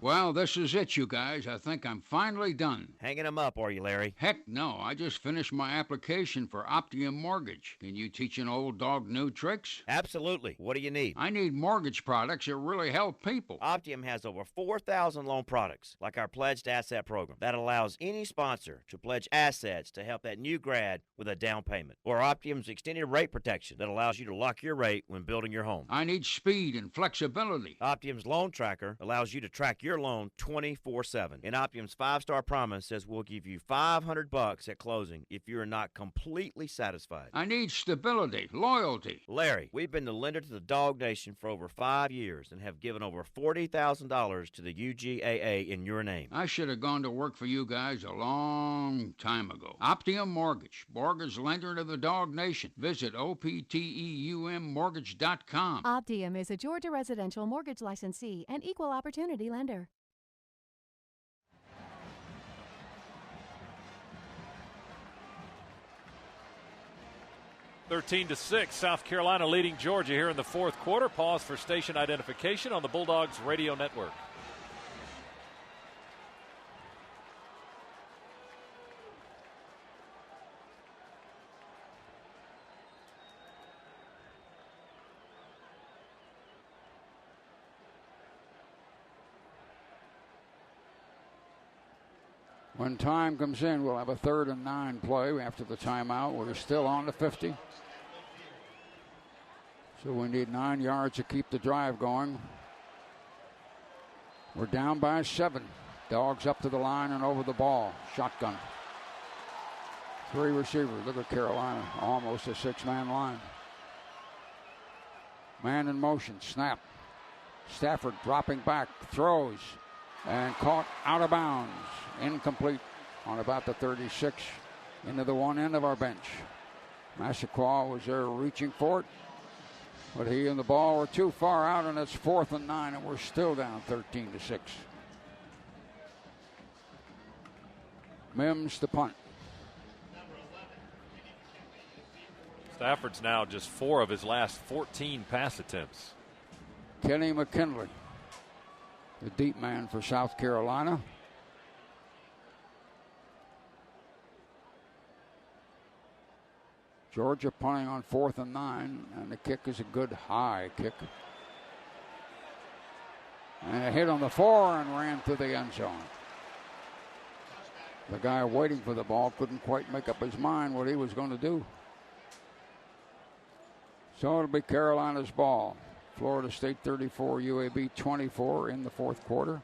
Well, this is it, you guys. I think I'm finally done. Hanging them up, are you, Larry? Heck no. I just finished my application for Optium Mortgage. Can you teach an old dog new tricks? Absolutely. What do you need? I need mortgage products that really help people. Optium has over 4,000 loan products, like our Pledged Asset Program, that allows any sponsor to pledge assets to help that new grad with a down payment. Or Optium's Extended Rate Protection that allows you to lock your rate when building your home. I need speed and flexibility. Optium's Loan Tracker allows you to track your loan 24/7. And Optium's 5-star promise says we'll give you $500 at closing if you're not completely satisfied. I need stability, loyalty. Larry, we've been the lender to the Dog Nation for over 5 years and have given over $40,000 to the UGAA in your name. I should have gone to work for you guys a long time ago. Optium Mortgage, mortgage lender to the Dog Nation. Visit opteummortgage.com. Optium is a Georgia residential mortgage licensee and equal opportunity lender. (13-6), South Carolina leading Georgia here in the fourth quarter. Pause for station identification on the Bulldogs Radio Network. When time comes in, we'll have a 3rd and 9 play after the timeout. We're still on the 50. So we need 9 yards to keep the drive going. We're down by 7. Dogs up to the line and over the ball. Shotgun. 3 receivers. Look at Carolina. Almost a 6-man line. Man in motion. Snap. Stafford dropping back. Throws. And caught out of bounds. Incomplete on about the 36 into the one end of our bench. Massaquoi was there reaching for it, but he and the ball were too far out, and it's 4th and 9, and we're still down 13-6. Mims to punt. Stafford's now just 4 of his last 14 pass attempts. Kenny McKinley, the deep man for South Carolina. Georgia punting on 4th and 9, and the kick is a good high kick. And a hit on the 4 and ran through the end zone. The guy waiting for the ball couldn't quite make up his mind what he was going to do. So it'll be Carolina's ball. Florida State 34, UAB 24 in the 4th quarter.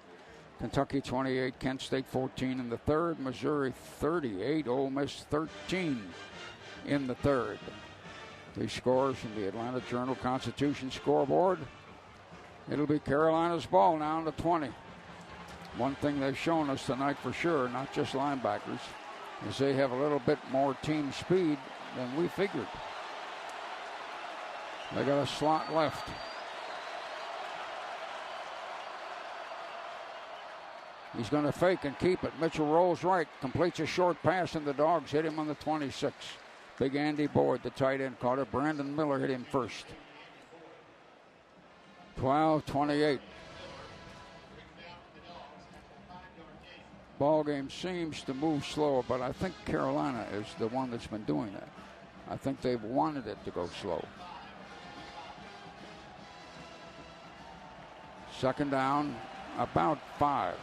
Kentucky 28, Kent State 14 in the 3rd. Missouri 38, Ole Miss 13 in the 3rd. These scores from the Atlanta Journal-Constitution scoreboard. It'll be Carolina's ball now in the 20. One thing they've shown us tonight for sure, not just linebackers, is they have a little bit more team speed than we figured. They got a slot left. He's going to fake and keep it. Mitchell rolls right, completes a short pass, and the Dogs hit him on the 26. Big Andy Boyd, the tight end, caught it. Brandon Miller hit him first. 12-28. Ball game seems to move slower, but I think Carolina is the one that's been doing that. I think they've wanted it to go slow. 2nd down, about 5.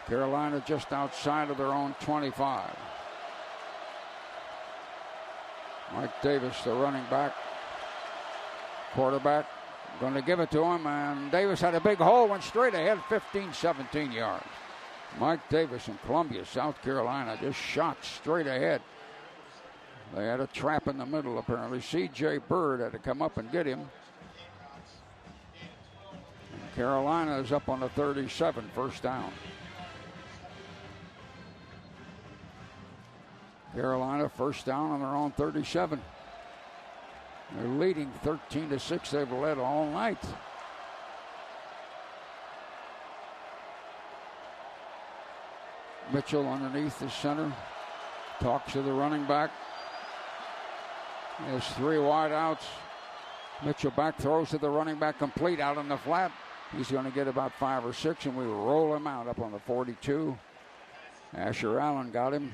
Carolina just outside of their own 25. Mike Davis, the running back. Quarterback, going to give it to him, and Davis had a big hole, went straight ahead, 15, 17 yards. Mike Davis in Columbia, South Carolina, just shot straight ahead. They had a trap in the middle, apparently. C.J. Bird had to come up and get him. And Carolina is up on the 37, 1st down. Carolina 1st down on their own 37. They're leading 13-6. They've led all night. Mitchell underneath the center. Talks to the running back. There's 3 wide outs. Mitchell back throws to the running back, complete out on the flat. He's going to get about 5 or 6, and we roll him out up on the 42. Asher Allen got him.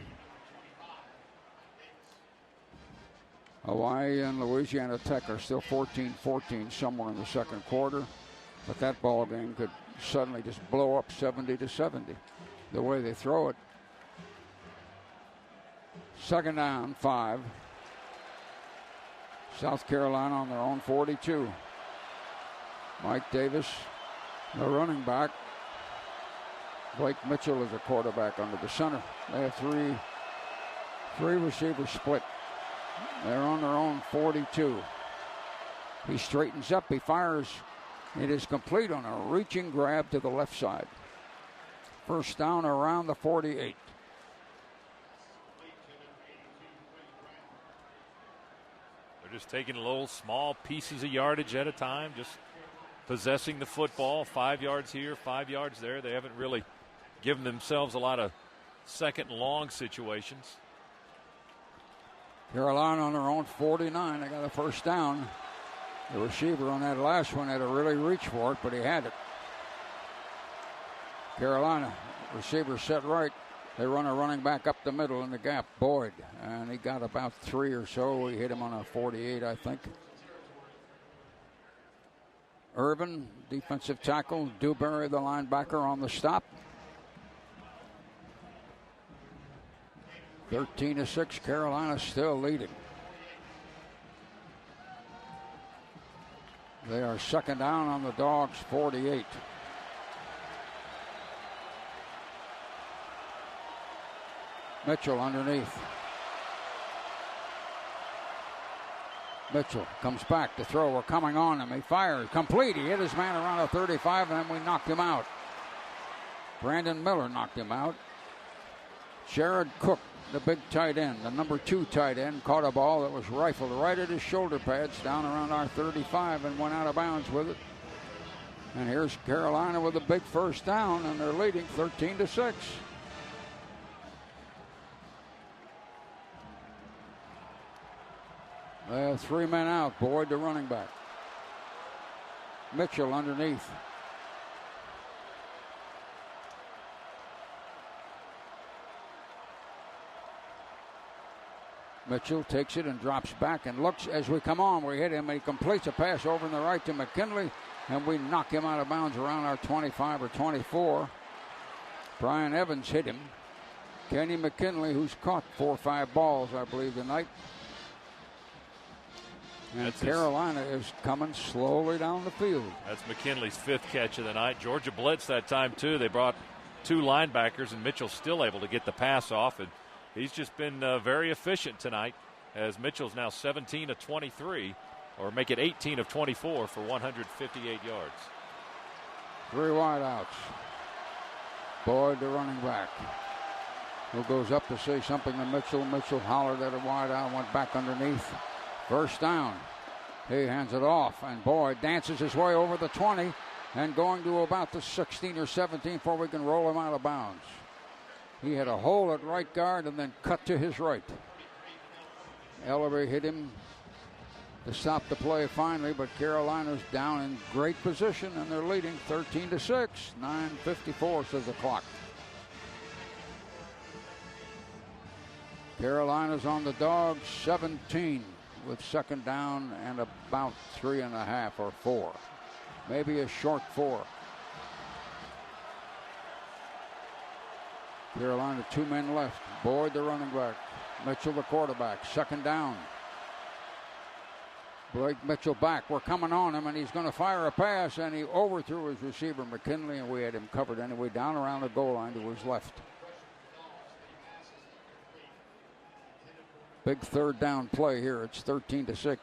Hawaii and Louisiana Tech are still 14-14 somewhere in the 2nd quarter. But that ball game could suddenly just blow up 70-70 the way they throw it. 2nd down, 5. South Carolina on their own 42. Mike Davis, the running back. Blake Mitchell is a quarterback under the center. They have three receivers split. They're on their own 42. He straightens up, he fires. It is complete on a reaching grab to the left side. 1st down around the 48. They're just taking little small pieces of yardage at a time, just possessing the football. 5 yards here, 5 yards there. They haven't really given themselves a lot of 2nd and long situations. Carolina on their own 49. They got a 1st down. The receiver on that last one had to really reach for it, but he had it. Carolina, receiver set right. They run a running back up the middle in the gap, Boyd, and he got about 3 or so. He hit him on a 48, I think. Irvin, defensive tackle. Dewberry, the linebacker, on the stop. 13-6, Carolina still leading. They are second down on the Dogs' 48. Mitchell underneath. Mitchell comes back to throw. We're coming on him. He fires. Complete. He hit his man around a 35, and then we knocked him out. Brandon Miller knocked him out. Jared Cook, the big tight end, the number 2 tight end, caught a ball that was rifled right at his shoulder pads down around our 35 and went out of bounds with it. And here's Carolina with a big first down, and they're leading 13-6. They have 3 men out. Boyd, the running back. Mitchell underneath. Mitchell takes it and drops back and looks as we come on. We hit him, and he completes a pass over in the right to McKinley, and we knock him out of bounds around our 25 or 24. Brian Evans hit him. Kenny McKinley, who's caught 4 or 5 balls, I believe, tonight. And Carolina is coming slowly down the field. That's McKinley's 5th catch of the night. Georgia blitzed that time, too. They brought 2 linebackers, and Mitchell's still able to get the pass off. And he's just been very efficient tonight, as Mitchell's now 17 of 23, or make it 18 of 24 for 158 yards. 3 wideouts. Boyd, the running back, who goes up to say something to Mitchell. Mitchell hollered at a wideout, went back underneath. First down. He hands it off, and Boyd dances his way over the 20 and going to about the 16 or 17 before we can roll him out of bounds. He had a hole at right guard and then cut to his right. Ellerby hit him to stop the play finally, but Carolina's down in great position, and they're leading 13-6. 9:54 says the clock. Carolina's on the Dogs 17 with second down and about 3.5 or 4. Maybe a short 4. Carolina, 2 men left. Boyd, the running back. Mitchell, the quarterback. Second down. Blake Mitchell back. We're coming on him, and he's going to fire a pass, and he overthrew his receiver, McKinley, and we had him covered anyway down around the goal line to his left. Big third down play here. It's 13-6.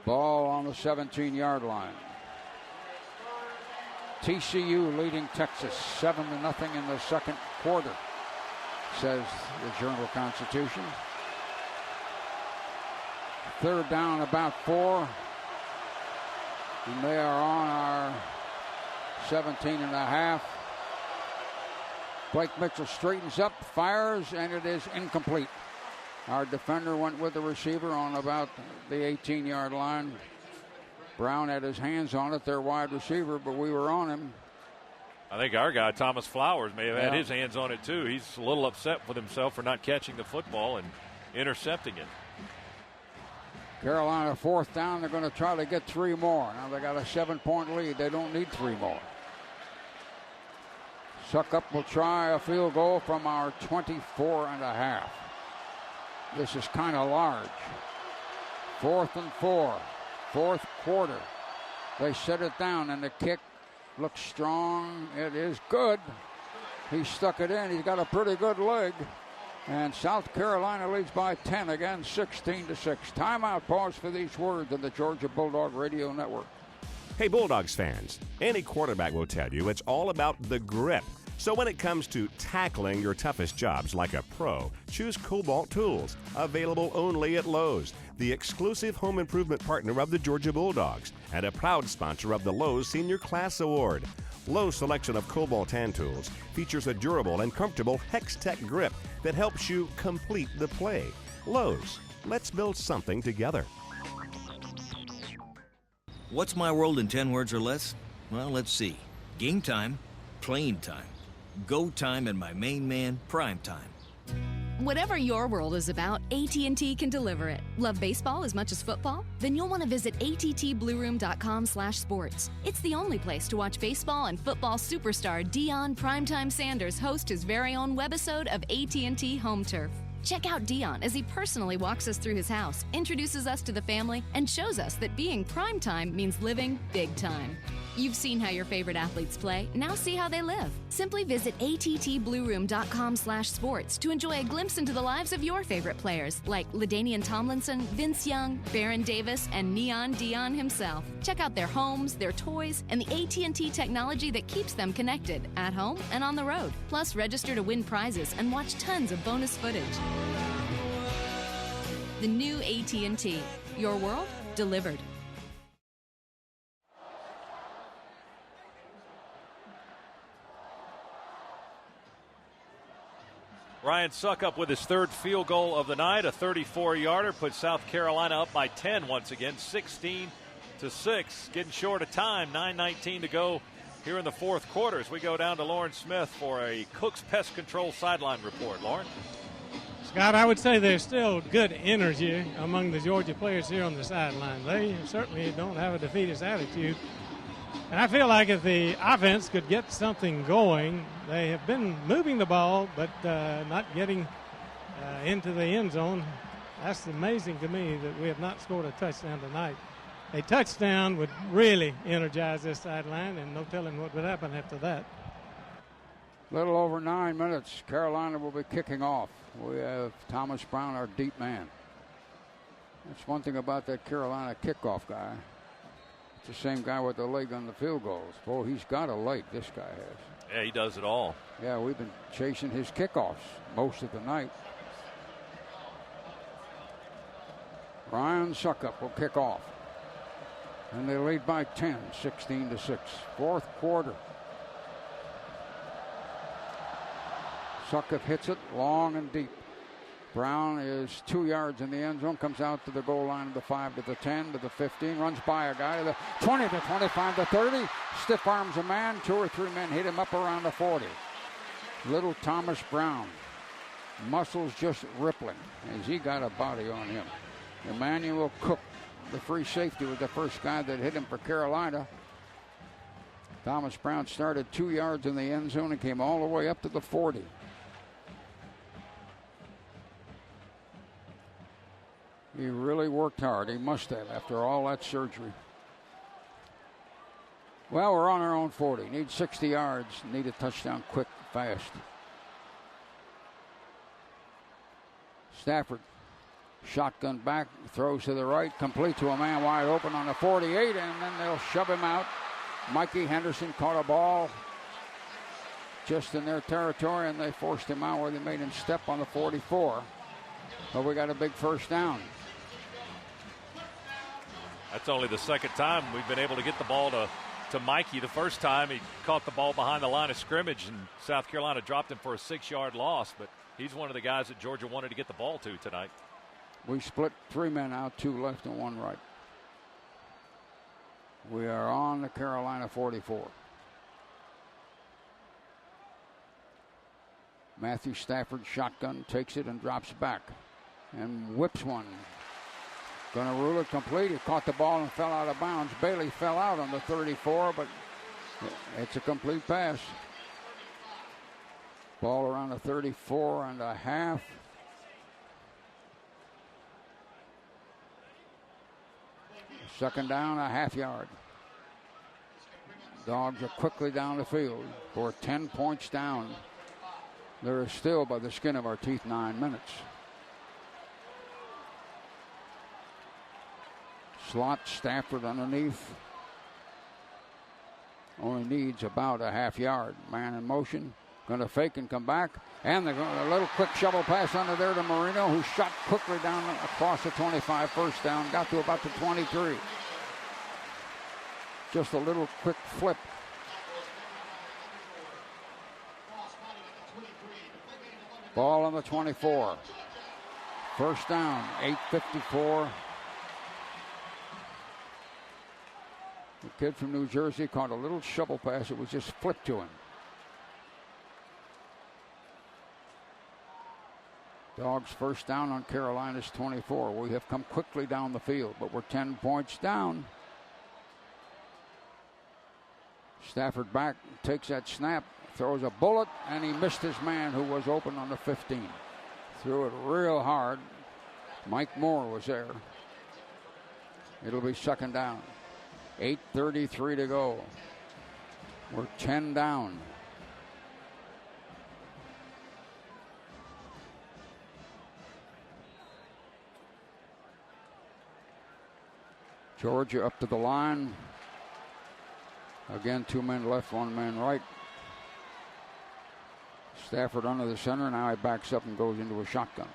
Ball on the 17-yard line. TCU leading Texas 7-0 in the second quarter, says the Journal-Constitution. Third down, about 4. And they are on our 17.5. Blake Mitchell straightens up, fires, and it is incomplete. Our defender went with the receiver on about the 18-yard line. Brown had his hands on it, their wide receiver, but we were on him. I think our guy, Thomas Flowers, may have had his hands on it too. He's a little upset with himself for not catching the football and intercepting it. Carolina, 4th down. They're going to try to get 3 more. Now they got a 7-point lead. They don't need 3 more. Suckup will try a field goal from our 24.5. This is kind of large. 4th and 4. 4th quarter. They set it down, and the kick looks strong. It is good. He stuck it in. He's got a pretty good leg. And South Carolina leads by 10 again, 16-6. Timeout. Pause for these words on the Georgia Bulldog Radio Network. Hey, Bulldogs fans, any quarterback will tell you it's all about the grip. So when it comes to tackling your toughest jobs like a pro, choose Cobalt Tools, available only at Lowe's, the exclusive home improvement partner of the Georgia Bulldogs and a proud sponsor of the Lowe's Senior Class Award. Lowe's selection of Cobalt hand tools features a durable and comfortable Hex-Tech grip that helps you complete the play. Lowe's, let's build something together. What's my world in 10 words or less? Well, let's see. Game time, playing time, go time, and my main man, prime time. Whatever your world is about, AT&T can deliver it. Love baseball as much as football? Then you'll want to visit attblueroom.com/sports. It's the only place to watch baseball and football superstar Deion Primetime Sanders host his very own webisode of AT&T Home Turf. Check out Deion as he personally walks us through his house, introduces us to the family, and shows us that being primetime means living big time. You've seen how your favorite athletes play. Now see how they live. Simply visit attblueroom.com/sports to enjoy a glimpse into the lives of your favorite players like LaDainian Tomlinson, Vince Young, Baron Davis, and Neon Deion himself. Check out their homes, their toys, and the AT&T technology that keeps them connected at home and on the road. Plus, register to win prizes and watch tons of bonus footage. The new AT&T. Your world delivered. Ryan Suckup with his third field goal of the night, a 34-yarder, puts South Carolina up by 10 once again, 16-6. Getting short of time, 9:19 to go here in the fourth quarter as we go down to Lauren Smith for a Cook's Pest Control sideline report. Lauren? Scott, I would say there's still good energy among the Georgia players here on the sideline. They certainly don't have a defeatist attitude. And I feel like if the offense could get something going, they have been moving the ball, but not getting into the end zone. That's amazing to me that we have not scored a touchdown tonight. A touchdown would really energize this sideline, and no telling what would happen after that. Little over 9 minutes. Carolina will be kicking off. We have Thomas Brown, our deep man. That's one thing about that Carolina kickoff guy. It's the same guy with the leg on the field goals. Boy, he's got a leg, this guy has. Yeah, he does it all. Yeah, we've been chasing his kickoffs most of the night. Ryan Suckup will kick off. And they lead by 10, 16-6. Fourth quarter. Suckup hits it long and deep. Brown is 2 yards in the end zone, comes out to the goal line of the 5 to the 10 to the 15, runs by a guy to the 20 to 25 to 30, stiff arms a man, 2 or 3 men hit him up around the 40. Little Thomas Brown, muscles just rippling as he got a body on him. Emmanuel Cook, the free safety, was the first guy that hit him for Carolina. Thomas Brown started 2 yards in the end zone and came all the way up to the 40. He really worked hard. He must have after all that surgery. Well, we're on our own 40. Need 60 yards. Need a touchdown quick, fast. Stafford, shotgun back, throws to the right, complete to a man wide open on the 48, and then they'll shove him out. Mikey Henderson caught a ball just in their territory, and they forced him out where they made him step on the 44. But we got a big first down. That's only the second time we've been able to get the ball to Mikey. The first time he caught the ball behind the line of scrimmage, and South Carolina dropped him for a 6-yard loss. But he's one of the guys that Georgia wanted to get the ball to tonight. We split 3 men out, 2 left and 1 right. We are on the Carolina 44. Matthew Stafford shotgun, takes it and drops back and whips one. Going to rule it complete. He caught the ball and fell out of bounds. Bailey fell out on the 34, but it's a complete pass. Ball around the 34 and a half. Second down, a half yard. Dogs are quickly down the field. For 10 points down. There is still, by the skin of our teeth, 9 minutes. Slot Stafford underneath. Only needs about a half yard. Man in motion. Going to fake and come back. And a little quick shovel pass under there to Marino, who shot quickly down across the 25, first down. Got to about the 23. Just a little quick flip. Ball on the 24. First down, 8:54. The kid from New Jersey caught a little shovel pass. It was just flipped to him. Dogs first down on Carolina's 24. We have come quickly down the field, but we're 10 points down. Stafford back, takes that snap, throws a bullet, and he missed his man who was open on the 15. Threw it real hard. Mike Moore was there. It'll be second down. 8:33 to go. We're 10 down. Georgia up to the line. Again, 2 men left, 1 man right. Stafford under the center. Now he backs up and goes into a shotgun.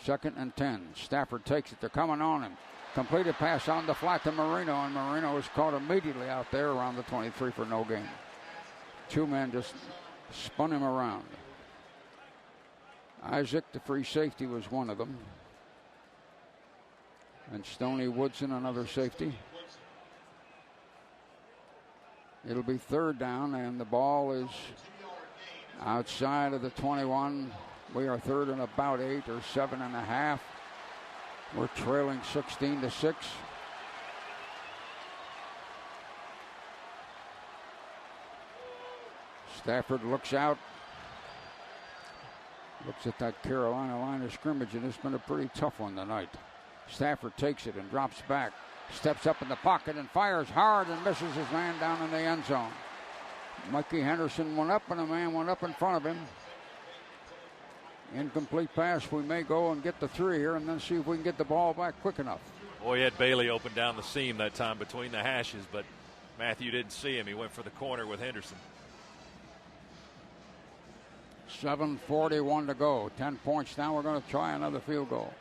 2nd and 10. Stafford takes it. They're coming on him. Completed pass on the flat to Marino, and Marino was caught immediately out there around the 23 for no gain. 2 men just spun him around. Isaac, the free safety, was one of them. And Stoney Woodson, another safety. It'll be 3rd down, and the ball is outside of the 21. We are 3rd and about 8 or 7.5. We're trailing 16-6. Stafford looks out. Looks at that Carolina line of scrimmage, and it's been a pretty tough one tonight. Stafford takes it and drops back, steps up in the pocket and fires hard and misses his man down in the end zone. Mikey Henderson went up, and a man went up in front of him. Incomplete pass. We may go and get the 3 here and then see if we can get the ball back quick enough. Boy, he had Bailey open down the seam that time between the hashes, but Matthew didn't see him. He went for the corner with Henderson. 7:41 to go. 10 points down. We're going to try another field goal.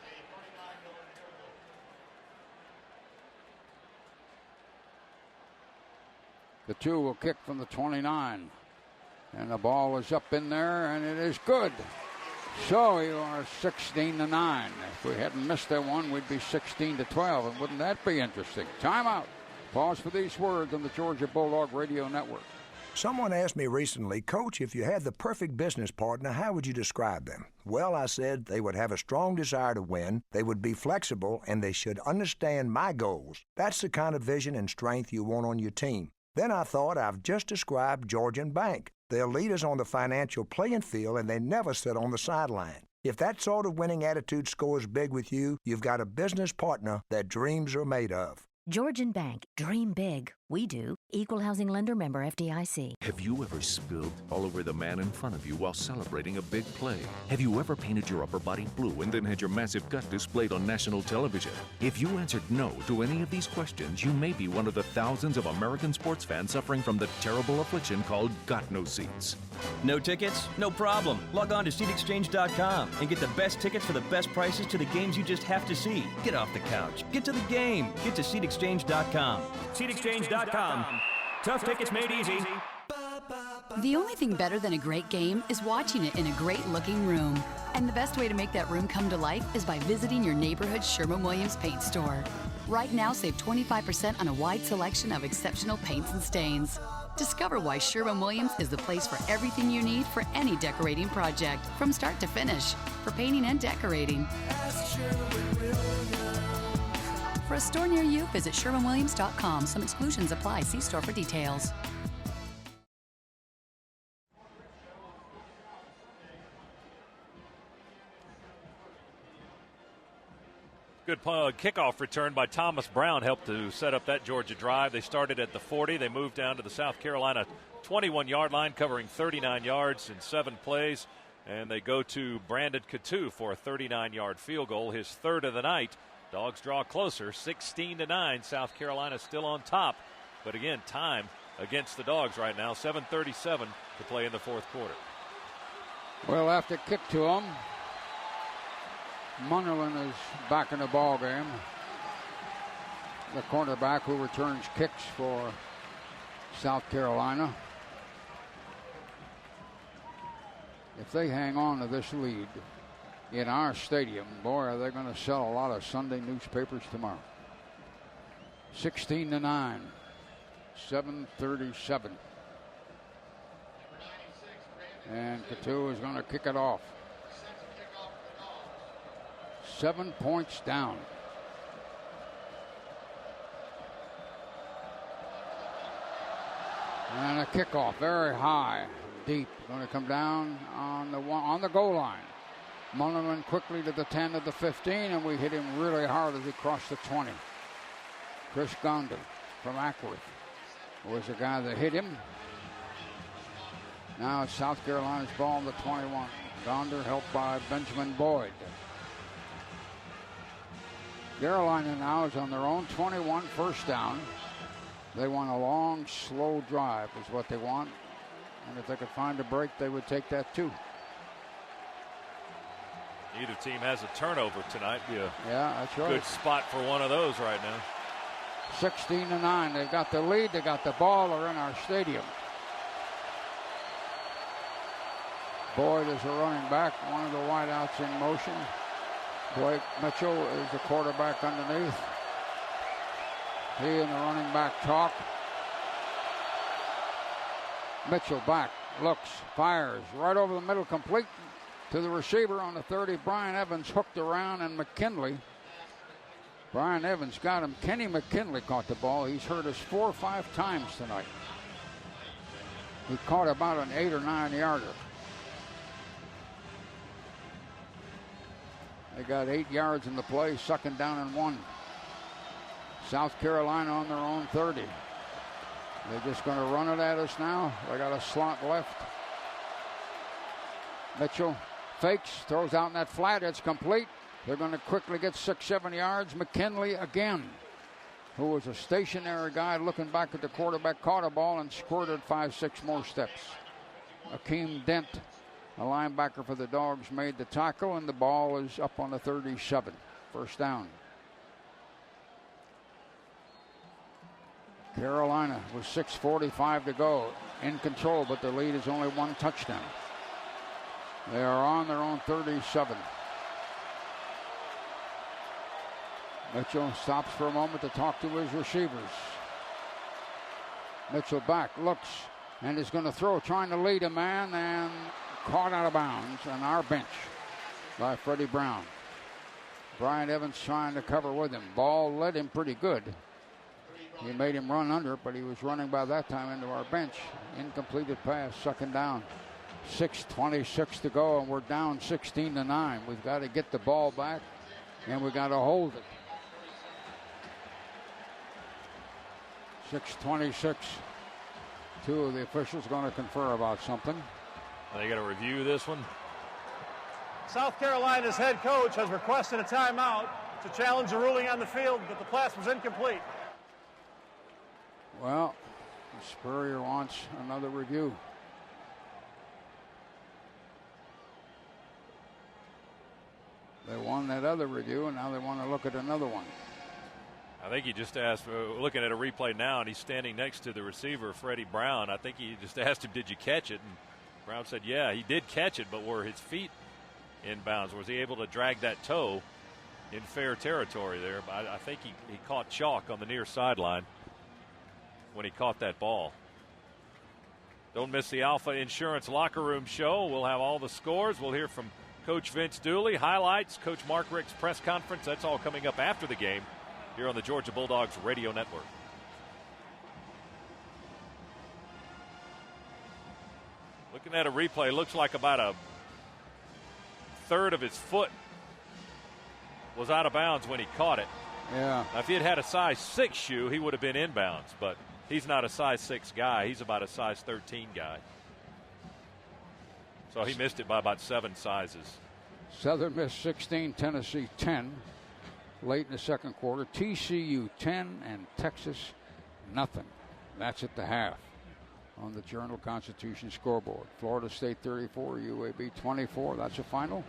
The 2 will kick from the 29. And the ball is up in there, and it is good. So you are 16-9. If we hadn't missed that one, we'd be 16-12. And wouldn't that be interesting? Timeout. Pause for these words on the Georgia Bulldog Radio Network. Someone asked me recently, Coach, if you had the perfect business partner, how would you describe them? Well, I said they would have a strong desire to win, they would be flexible, and they should understand my goals. That's the kind of vision and strength you want on your team. Then I thought, I've just described Georgian Bank. They're leaders on the financial playing field, and they never sit on the sideline. If that sort of winning attitude scores big with you, you've got a business partner that dreams are made of. Georgian Bank. Dream big. We do. Equal housing lender, member FDIC. Have you ever spilled all over the man in front of you while celebrating a big play? Have you ever painted your upper body blue and then had your massive gut displayed on national television? If you answered no to any of these questions, you may be one of the thousands of American sports fans suffering from the terrible affliction called got no seats. No tickets? No problem. Log on to SeatExchange.com and get the best tickets for the best prices to the games you just have to see. Get off the couch. Get to the game. Get to SeatExchange.com. SeatExchange.com. Tough tickets made easy. The only thing better than a great game is watching it in a great-looking room. And the best way to make that room come to life is by visiting your neighborhood Sherwin-Williams paint store. Right now, save 25% on a wide selection of exceptional paints and stains. Discover why Sherwin-Williams is the place for everything you need for any decorating project, from start to finish, for painting and decorating. For a store near you, visit SherwinWilliams.com. Some exclusions apply. See store for details. Good kickoff return by Thomas Brown helped to set up that Georgia drive. They started at the 40. They moved down to the South Carolina 21-yard line, covering 39 yards in 7 plays. And they go to Brandon Coutu for a 39-yard field goal, his 3rd of the night. Dogs draw closer, 16-9. South Carolina still on top. But again, time against the Dogs right now, 7:37 to play in the 4th quarter. Well, after kick to him, Munnerlyn is back in the ball game. The cornerback who returns kicks for South Carolina. If they hang on to this lead in our stadium, boy, are they going to sell a lot of Sunday newspapers tomorrow. 16-9, 7:37. And Couture is going to kick it off. 7 points down. And a kickoff, very high, deep. Going to come down on the goal line. Mulligan quickly to the 10 to the 15, and we hit him really hard as he crossed the 20. Chris Gondon from Ackworth was the guy that hit him. Now it's South Carolina's ball on the 21. Gondon helped by Benjamin Boyd. Carolina now is on their own 21, first down. They want a long, slow drive is what they want. And if they could find a break, they would take that too. Either team has a turnover tonight. Yeah, that's right. Good spot for one of those right now. 16-9. They've got the lead. They got the ball. They're in our stadium. Boyd is a running back. One of the wideouts in motion. Blake Mitchell is the quarterback underneath. He and the running back talk. Mitchell back, looks, fires, right over the middle, complete to the receiver on the 30. Brian Evans hooked around, and McKinley. Brian Evans got him. Kenny McKinley caught the ball. He's hurt us 4 or 5 times tonight. He caught about an 8 or 9 yarder. They got 8 yards in the play, second down and 1. South Carolina on their own 30. They're just going to run it at us now. They got a slot left. Mitchell fakes, throws out in that flat. It's complete. They're going to quickly get 6-7 yards. McKinley again, who was a stationary guy looking back at the quarterback, caught a ball and squirted 5-6 more steps. Akeem Dent, a linebacker for the Dogs, made the tackle, and the ball is up on the 37. First down. Carolina with 6:45 to go, in control, but the lead is only 1 touchdown. They are on their own 37. Mitchell stops for a moment to talk to his receivers. Mitchell back, looks, and is going to throw, trying to lead a man, and caught out of bounds on our bench by Freddie Brown. Brian Evans trying to cover with him. Ball led him pretty good. He made him run under it, but he was running by that time into our bench. Incompleted pass, second down. 6:26 to go, and we're down 16-9. We've got to get the ball back, and we've got to hold it. 6:26. 2 of the officials going to confer about something. They got to review this one. South Carolina's head coach has requested a timeout to challenge the ruling on the field that the pass was incomplete. Well, Spurrier wants another review. They won that other review, and now they want to look at another one. I think he just asked, looking at a replay now, and he's standing next to the receiver, Freddie Brown. I think he just asked him, did you catch it? And Brown said, yeah, he did catch it, but were his feet in bounds? Was he able to drag that toe in fair territory there? But I think he caught chalk on the near sideline when he caught that ball. Don't miss the Alpha Insurance Locker Room Show. We'll have all the scores. We'll hear from Coach Vince Dooley, highlights, Coach Mark Richt's press conference. That's all coming up after the game here on the Georgia Bulldogs Radio Network. Looking at a replay, looks like about a third of his foot was out of bounds when he caught it. Yeah. Now, if he had had a size 6 shoe, he would have been inbounds, but he's not a size 6 guy. He's about a size 13 guy. So he missed it by about 7 sizes. Southern Miss 16, Tennessee 10. Late in the second quarter. TCU 10 and Texas nothing. That's at the half on the Journal-Constitution scoreboard. Florida State 34, UAB 24. That's a final.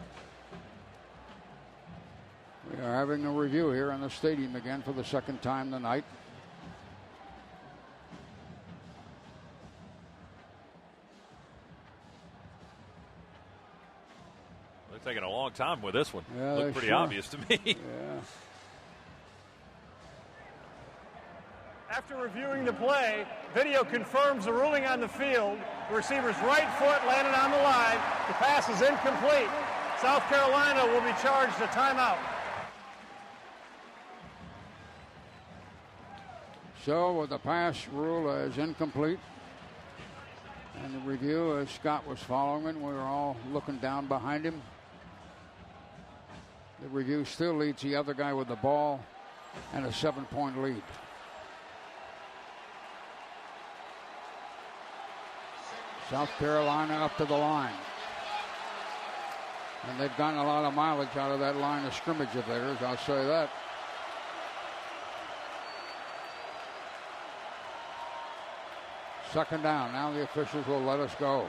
We are having a review here in the stadium again for the second time tonight. They're taking a long time with this one. Yeah, looked pretty sure. obvious to me. Yeah. After reviewing the play, video confirms the ruling on the field The receiver's right foot landed on the line. The pass is incomplete. South Carolina will be charged a timeout. So with the pass rule as incomplete, and the review as Scott was following it, we were all looking down behind him. The review still leads the other guy with the ball and a 7-point lead. South Carolina up to the line. And they've gotten a lot of mileage out of that line of scrimmage of theirs, I'll say that. Second down. Now the officials will let us go.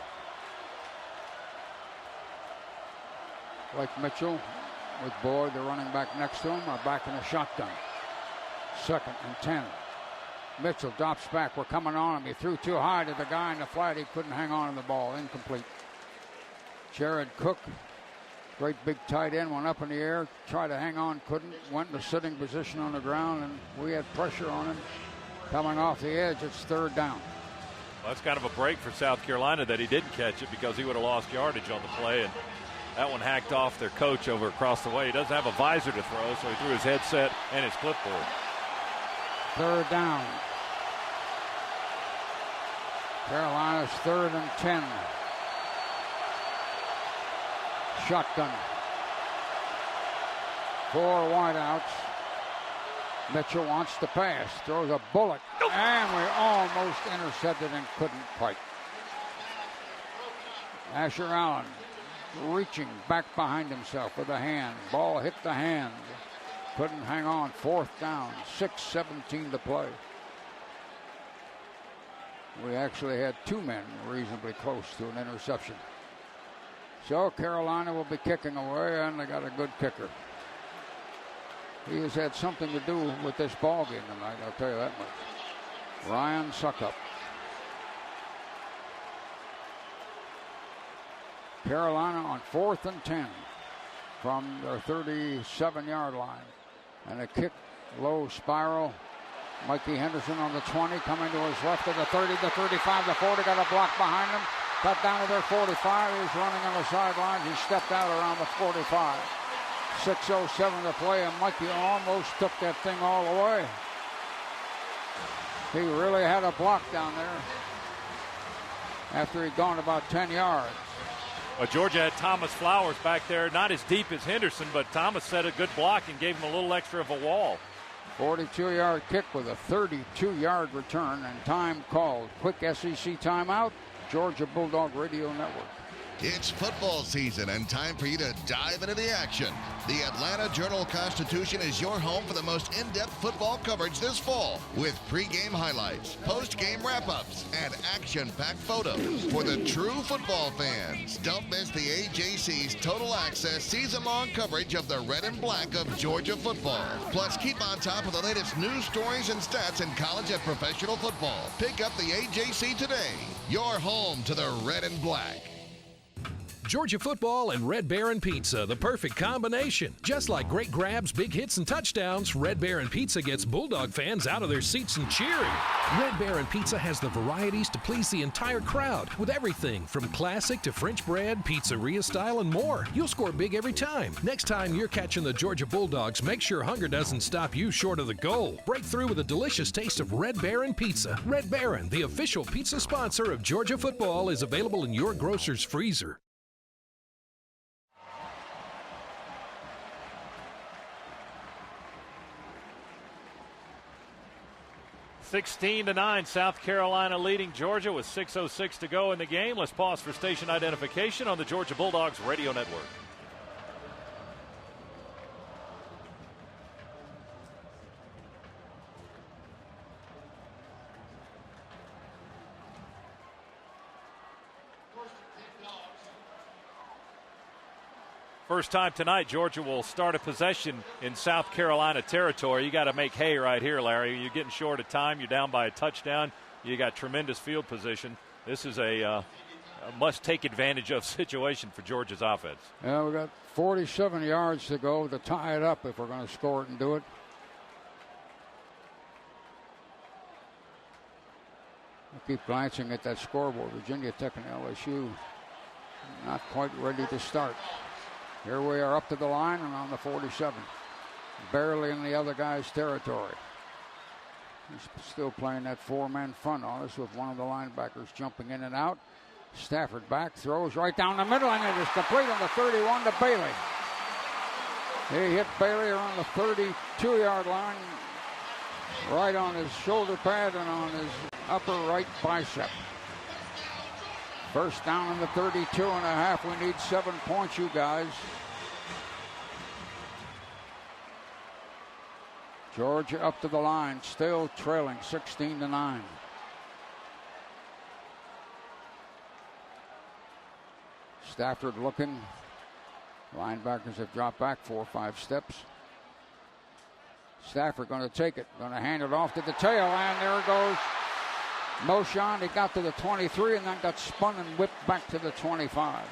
Blake Mitchell with Boyd, the running back next to him, are back in a shotgun. 2nd and 10. Mitchell drops back. We're coming on him. He threw too high to the guy in the flat. He couldn't hang on to the ball. Incomplete. Jared Cook, great big tight end, went up in the air, tried to hang on, couldn't, went in a sitting position on the ground, and we had pressure on him. Coming off the edge, it's 3rd down. Well, that's kind of a break for South Carolina that he didn't catch it because he would have lost yardage on the play, and that one hacked off their coach over across the way. He doesn't have a visor to throw, so he threw his headset and his clipboard. 3rd down. Carolina's 3rd and 10. Shotgun. 4 wideouts. Mitchell wants to pass. Throws a bullet. And we almost intercepted and couldn't quite. Asher Allen reaching back behind himself with a hand. Ball hit the hand. Couldn't hang on. 4th down. 6:17 to play. We actually had 2 men reasonably close to an interception. So Carolina will be kicking away, and they got a good kicker. He has had something to do with this ball game tonight, I'll tell you that much. Ryan Suckup. Carolina on 4th and 10 from their 37-yard line. And a kick, low spiral. Mikey Henderson on the 20, coming to his left at the 30, the 35, the 40, got a block behind him. Cut down to their 45. He's running on the sidelines. He stepped out around the 45. 6:07 to play, and Mikey almost took that thing all the way. He really had a block down there after he'd gone about 10 yards. Well, Georgia had Thomas Flowers back there, not as deep as Henderson, but Thomas set a good block and gave him a little extra of a wall. 42-yard kick with a 32-yard return, and time called. Quick SEC timeout. Georgia Bulldog Radio Network. It's football season and time for you to dive into the action. The Atlanta Journal-Constitution is your home for the most in-depth football coverage this fall, with pre-game highlights, post-game wrap-ups, and action-packed photos for the true football fans. Don't miss the AJC's total access season-long coverage of the red and black of Georgia football. Plus, keep on top of the latest news, stories, and stats in college and professional football. Pick up the AJC today. Your home to the red and black. Georgia football and Red Baron Pizza, the perfect combination. Just like great grabs, big hits, and touchdowns, Red Baron Pizza gets Bulldog fans out of their seats and cheering. Red Baron Pizza has the varieties to please the entire crowd, with everything from classic to French bread, pizzeria style, and more. You'll score big every time. Next time you're catching the Georgia Bulldogs, make sure hunger doesn't stop you short of the goal. Break through with a delicious taste of Red Baron Pizza. Red Baron, the official pizza sponsor of Georgia football, is available in your grocer's freezer. 16-9, South Carolina leading Georgia with 6:06 to go in the game. Let's pause for station identification on the Georgia Bulldogs Radio Network. First time tonight, Georgia will start a possession in South Carolina territory. You got to make hay right here, Larry. You're getting short of time. You're down by a touchdown. You got tremendous field position. This is a must-take advantage of situation for Georgia's offense. Yeah, we got 47 yards to go to tie it up if we're going to score it and do it. I keep glancing at that scoreboard. Virginia Tech and LSU not quite ready to start. Here we are up to the line and on the 47. Barely in the other guy's territory. He's still playing that four-man front on us with one of the linebackers jumping in and out. Stafford back, throws right down the middle, and it is complete on the 31 to Bailey. He hit Bailey around the 32-yard line, right on his shoulder pad and on his upper right bicep. First down on the 32.5. We need 7 points, you guys. Georgia up to the line, still trailing 16-9. Stafford looking. Linebackers have dropped back 4 or 5 steps. Stafford going to take it, going to hand it off to the tail, and there goes Moshan. He got to the 23 and then got spun and whipped back to the 25.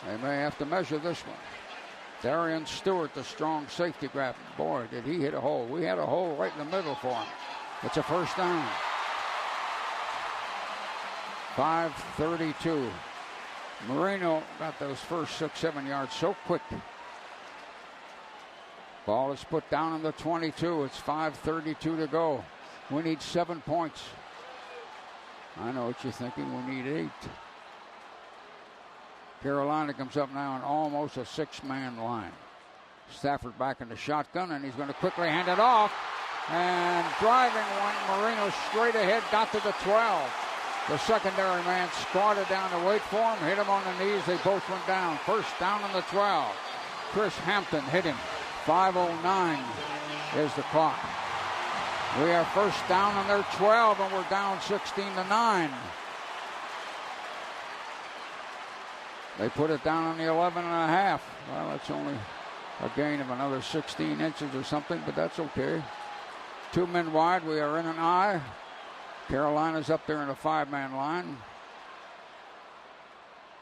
They may have to measure this one. Darian Stewart, the strong safety grab. Boy, did he hit a hole. We had a hole right in the middle for him. It's a first down. 5:32. Marino got those first 6-7 yards so quick. Ball is put down on the 22. It's 5:32 to go. We need 7 points. I know what you're thinking. We need 8. Carolina comes up now in almost a 6-man line. Stafford back in the shotgun, and he's going to quickly hand it off. And driving one, Marino straight ahead, got to the 12. The secondary man squatted down to wait for him, hit him on the knees. They both went down. First down on the 12. Chris Hampton hit him. 5:09 is the clock. We are first down on their 12, and we're down 16-9. They put it down on the 11.5. Well, that's only a gain of another 16 inches or something, but that's okay. 2 men wide. We are in an I. Carolina's up there in a 5-man line.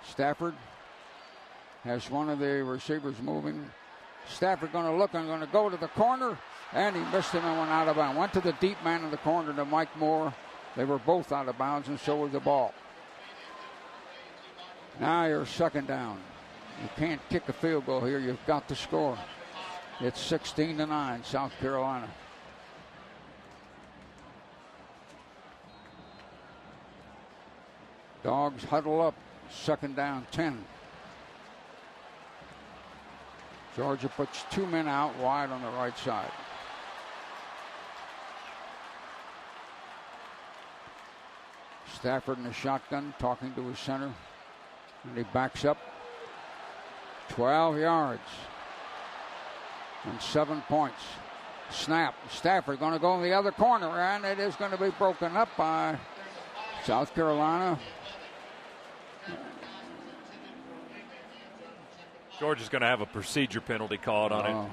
Stafford has one of the receivers moving. Stafford going to look and going to go to the corner, and he missed him and went out of bounds. Went to the deep man in the corner to Mike Moore. They were both out of bounds, and so was the ball. Now you're second down. You can't kick a field goal here. You've got to score. It's 16-9, South Carolina. Dogs huddle up. Second down, 10. Georgia puts 2 men out wide on the right side. Stafford in the shotgun, talking to his center. And he backs up 12 yards and 7 points. Snap. Stafford going to go in the other corner, and it is going to be broken up by South Carolina. Georgia's going to have a procedure penalty called on it.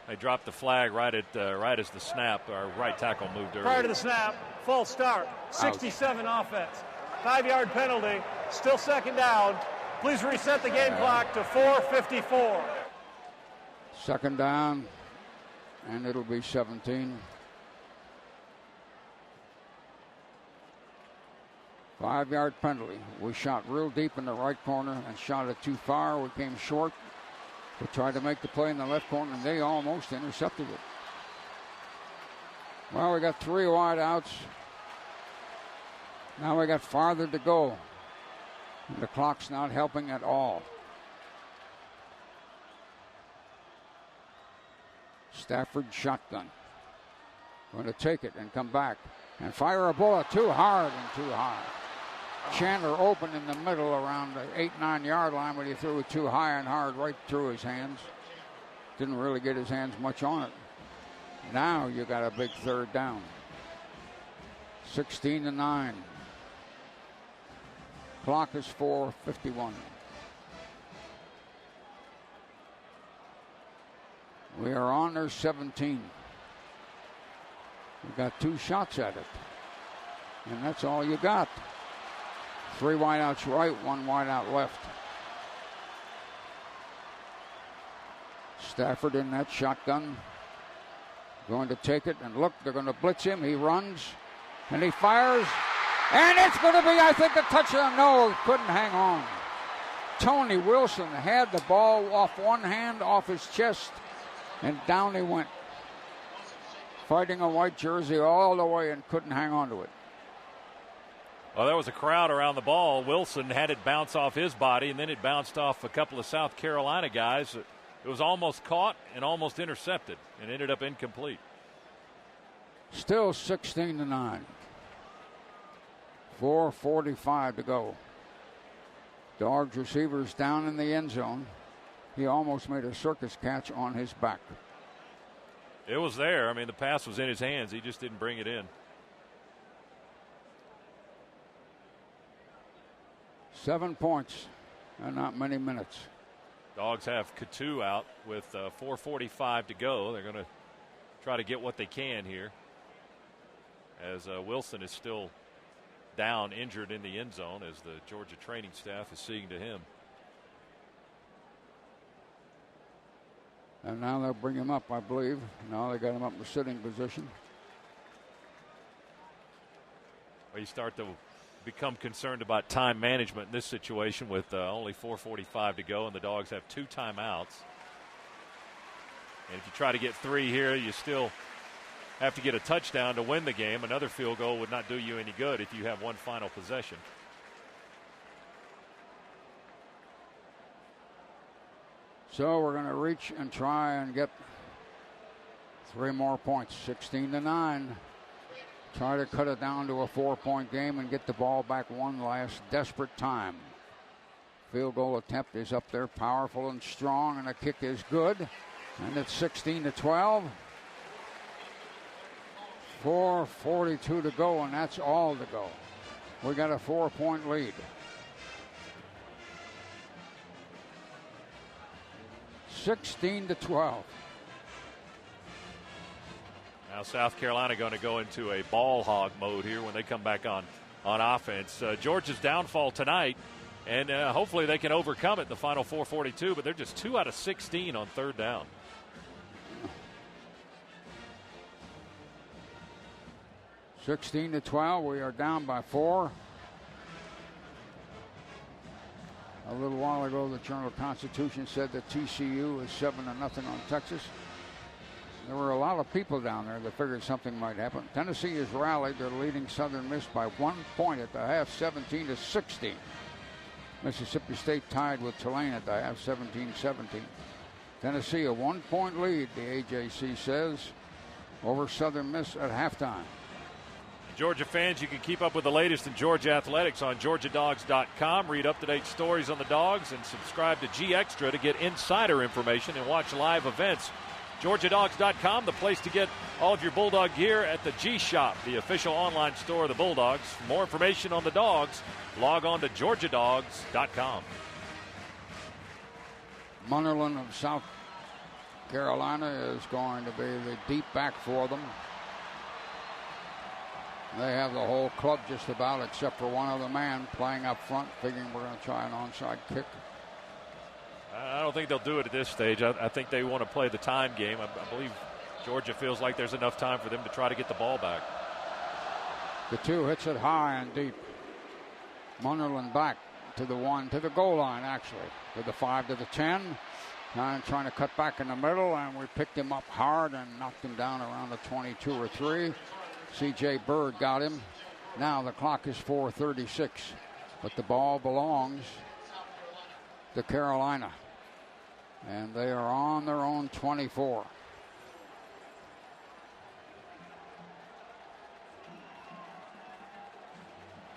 They dropped the flag right as the snap. Our right tackle moved early. Prior to the snap, false start, 67 offense. 5-yard penalty, still second down. Please reset the game clock to 4:54. Second down, and it'll be 17. 5-yard penalty. We shot real deep in the right corner and shot it too far. We came short. We tried to make the play in the left corner, and they almost intercepted it. Well, we got 3 wide outs. Now we got farther to go. And the clock's not helping at all. Stafford shotgun. Going to take it and come back and fire a bullet too hard and too high. Chandler open in the middle around the 8-9 yard line, but he threw it too high and hard right through his hands. Didn't really get his hands much on it. Now you got a big third down. 16-9. Clock is 4:51. We are on their 17. We got 2 shots at it. And that's all you got. 3 wideouts right, 1 wideout left. Stafford in that shotgun. Going to take it, and look, they're going to blitz him. He runs, And he fires. And it's going to be, I think, a touchdown. No, couldn't hang on. Tony Wilson had the ball off one hand, off his chest, and down he went. Fighting a white jersey all the way and couldn't hang on to it. Well, there was a crowd around the ball. Wilson had it bounce off his body, and then it bounced off a couple of South Carolina guys. It was almost caught and almost intercepted and ended up incomplete. Still 16-9. 4:45 to go. Dogs receivers down in the end zone. He almost made a circus catch on his back. It was there. I mean, the pass was in his hands. He just didn't bring it in. 7 points and not many minutes. Dogs have Coutu out with 4:45 to go. They're going to try to get what they can here, as Wilson is still down, injured in the end zone, as the Georgia training staff is seeing to him. And now they'll bring him up, I believe. Now they got him up in the sitting position. Well, you start to become concerned about time management in this situation with only 4:45 to go, and the Dogs have 2 timeouts. And if you try to get 3 here, you still have to get a touchdown to win the game. Another field goal would not do you any good if you have one final possession. So we're going to reach and try and get 3 more points. 16-9. Try to cut it down to a 4-point game and get the ball back one last desperate time. Field goal attempt is up there, powerful and strong, and the kick is good. And it's 16-12. 4:42 to go, and that's all to go. We got a 4-point lead. 16-12. Now South Carolina going to go into a ball hog mode here when they come back on offense. Georgia's downfall tonight, and hopefully they can overcome it the final 4:42, but they're just 2 out of 16 on 3rd down. (16-12). We are down by 4. A little while ago, the Journal-Constitution said that TCU is 7-0 on Texas. There were a lot of people down there that figured something might happen. Tennessee has rallied. They're leading Southern Miss by 1 point at the half, 17-16. Mississippi State tied with Tulane at the half, 17-17. Tennessee a 1-point lead, the AJC says, over Southern Miss at halftime. Georgia fans, you can keep up with the latest in Georgia athletics on GeorgiaDogs.com. Read up-to-date stories on the Dogs and subscribe to G Extra to get insider information and watch live events. GeorgiaDogs.com, the place to get all of your Bulldog gear at the G Shop, the official online store of the Bulldogs. For more information on the Dogs, log on to GeorgiaDogs.com. Munnerlyn of South Carolina is going to be the deep back for them. They have the whole club just about, except for one other man playing up front, figuring we're going to try an onside kick. I don't think they'll do it at this stage. I think they want to play the time game. I believe Georgia feels like there's enough time for them to try to get the ball back. The 2 hits it high and deep. Munnerlyn back to the 1, to the goal line, actually. To the 5, to the 10. Trying to cut back in the middle, and we picked him up hard and knocked him down around the 22 or 3. C.J. Bird got him. Now the clock is 4:36, but the ball belongs to Carolina, and they are on their own 24.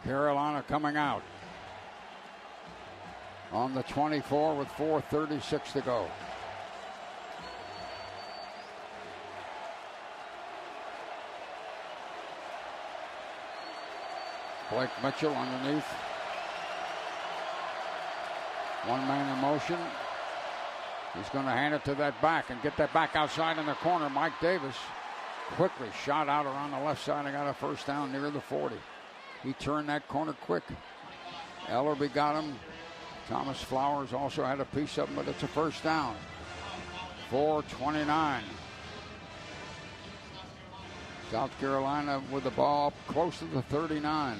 Carolina coming out on the 24 with 4:36 to go. Blake Mitchell underneath. One man in motion. He's going to hand it to that back and get that back outside in the corner. Mike Davis quickly shot out around the left side and got a first down near the 40. He turned that corner quick. Ellerby got him. Thomas Flowers also had a piece of him, but it's a first down. 4:29. South Carolina with the ball close to the 39.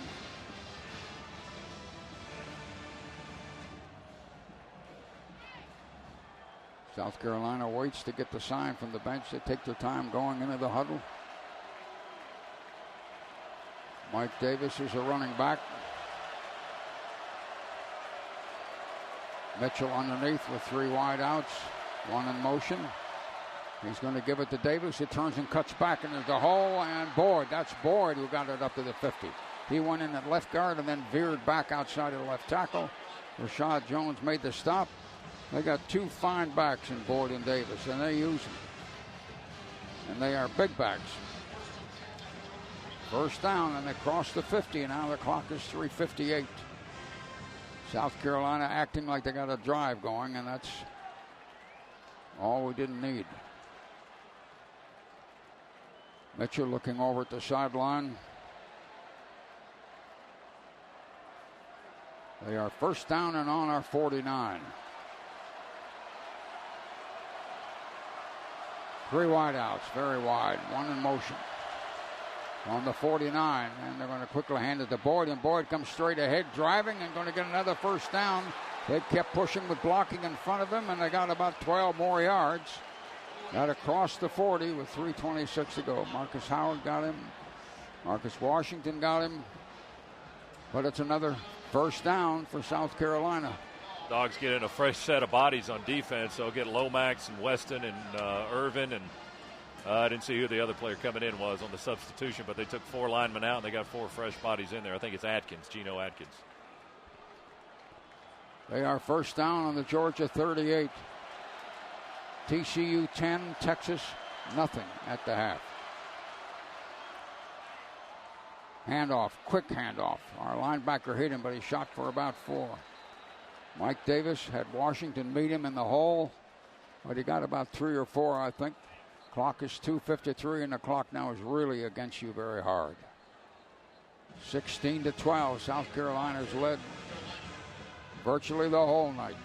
South Carolina waits to get the sign from the bench. They take their time going into the huddle. Mike Davis is a running back. Mitchell underneath with 3 wide outs. 1 in motion. He's going to give it to Davis. It turns and cuts back into the hole. And Boyd, that's Boyd who got it up to the 50. He went in at left guard and then veered back outside of the left tackle. Rashad Jones made the stop. They got 2 fine backs in Boyd and Davis, and they use them. And they are big backs. First down, and they cross the 50, and now the clock is 3:58. South Carolina acting like they got a drive going, and that's all we didn't need. Mitchell looking over at the sideline. They are first down and on our 49. 3 wide outs, very wide, 1 in motion. On the 49, and they're going to quickly hand it to Boyd, and Boyd comes straight ahead, driving, and going to get another first down. They kept pushing with blocking in front of him, and they got about 12 more yards. Got across the 40 with 3:26 to go. Marcus Howard got him. Marcus Washington got him. But it's another first down for South Carolina. Dogs get in a fresh set of bodies on defense. They'll get Lomax and Weston and Irvin. And I didn't see who the other player coming in was on the substitution, but they took 4 linemen out, and they got 4 fresh bodies in there. I think it's Atkins, Geno Atkins. They are first down on the Georgia 38. TCU 10, Texas nothing at the half. Handoff, quick handoff. Our linebacker hit him, but he shot for about 4. Mike Davis had Washington meet him in the hole, but he got about 3 or 4, I think. Clock is 2:53, and the clock now is really against you very hard. 16-12, South Carolina's led virtually the whole night.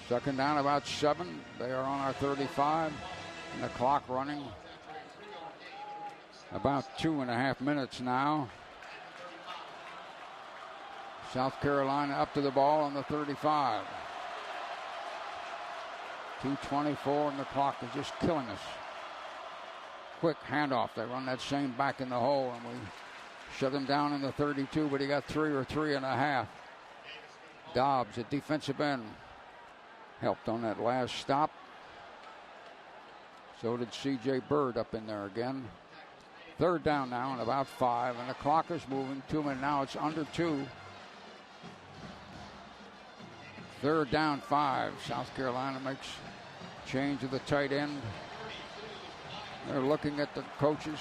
Second down, about 7. They are on our 35, and the clock running about 2.5 minutes now. South Carolina up to the ball on the 35. 2:24, and the clock is just killing us. Quick handoff. They run that same back in the hole, and we shut him down in the 32, but he got 3 or 3.5. Dobbs at defensive end helped on that last stop. So did C.J. Bird up in there again. Third down now and about 5, and the clock is moving. 2 minutes now. It's under 2. Third down, 5. South Carolina makes change of the tight end. They're looking at the coaches.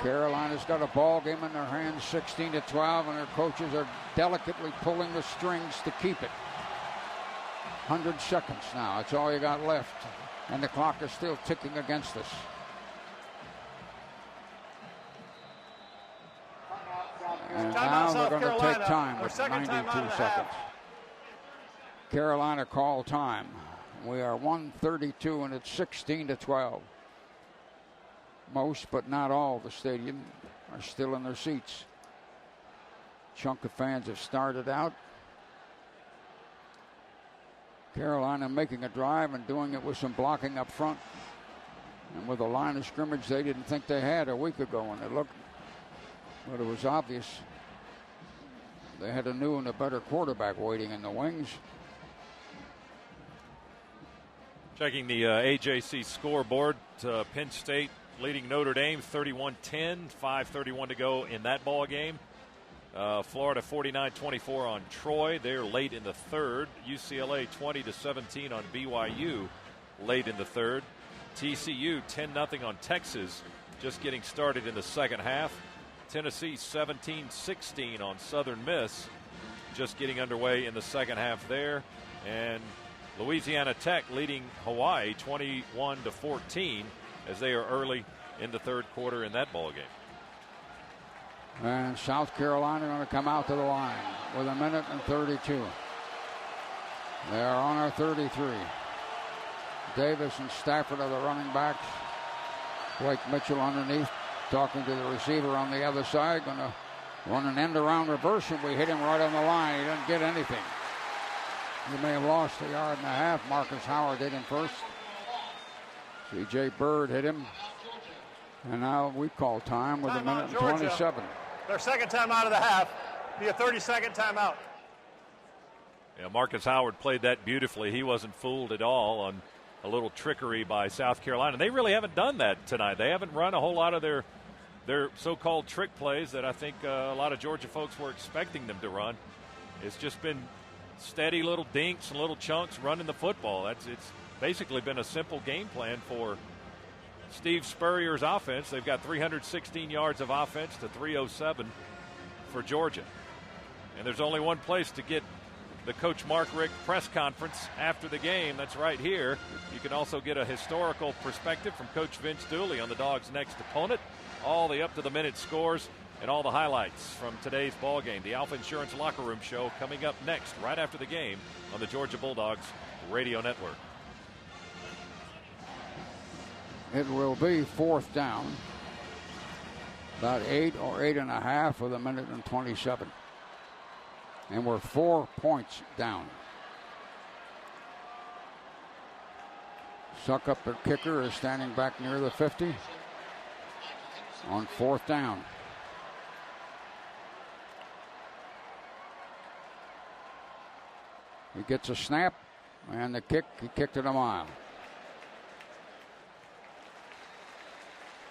Carolina's got a ball game in their hands, 16-12, and their coaches are delicately pulling the strings to keep it. 100 seconds now. It's all you got left, and the clock is still ticking against us. And now they're going to take time with 92 seconds. Carolina call time. We are 1:32, and it's 16-12. Most, but not all, of the stadium are still in their seats. Chunk of fans have started out. Carolina making a drive and doing it with some blocking up front. And with a line of scrimmage they didn't think they had a week ago when they looked. But it was obvious they had a new and a better quarterback waiting in the wings. Checking the AJC scoreboard, Penn State leading Notre Dame 31-10, 5:31 to go in that ball game. Florida 49-24 on Troy. They're late in the third. UCLA 20-17 on BYU late in the third. TCU 10-0 on Texas, just getting started in the second half. Tennessee 17-16 on Southern Miss, just getting underway in the second half there. And Louisiana Tech leading Hawaii 21-14 as they are early in the third quarter in that ball game. And South Carolina going to come out to the line with 1:32. They are on our 33. Davis and Stafford are the running backs. Blake Mitchell underneath, talking to the receiver on the other side. Going to run an end-around reverse, and we hit him right on the line. He didn't get anything. He may have lost a yard and a half. Marcus Howard hit him first. C.J. Bird hit him. And now we call time with a minute and 27. Their second time out of the half. Be a 30-second timeout. Yeah, Marcus Howard played that beautifully. He wasn't fooled at all on a little trickery by South Carolina. They really haven't done that tonight. They haven't run a whole lot of their so-called trick plays that I think a lot of Georgia folks were expecting them to run. It's just been steady little dinks and little chunks running the football. It's basically been a simple game plan for Steve Spurrier's offense. They've got 316 yards of offense to 307 for Georgia. And there's only one place to get the Coach Mark Richt press conference after the game. That's right here. You can also get a historical perspective from Coach Vince Dooley on the Dogs' next opponent. All the up-to-the-minute scores and all the highlights from today's ball game. The Alpha Insurance Locker Room Show coming up next, right after the game, on the Georgia Bulldogs Radio Network. It will be fourth down. About 8 or 8.5 with a minute and 27. And we're 4 points down. Suckup, the kicker, is standing back near the 50 on fourth down. He gets a snap, and the kick, he kicked it a mile.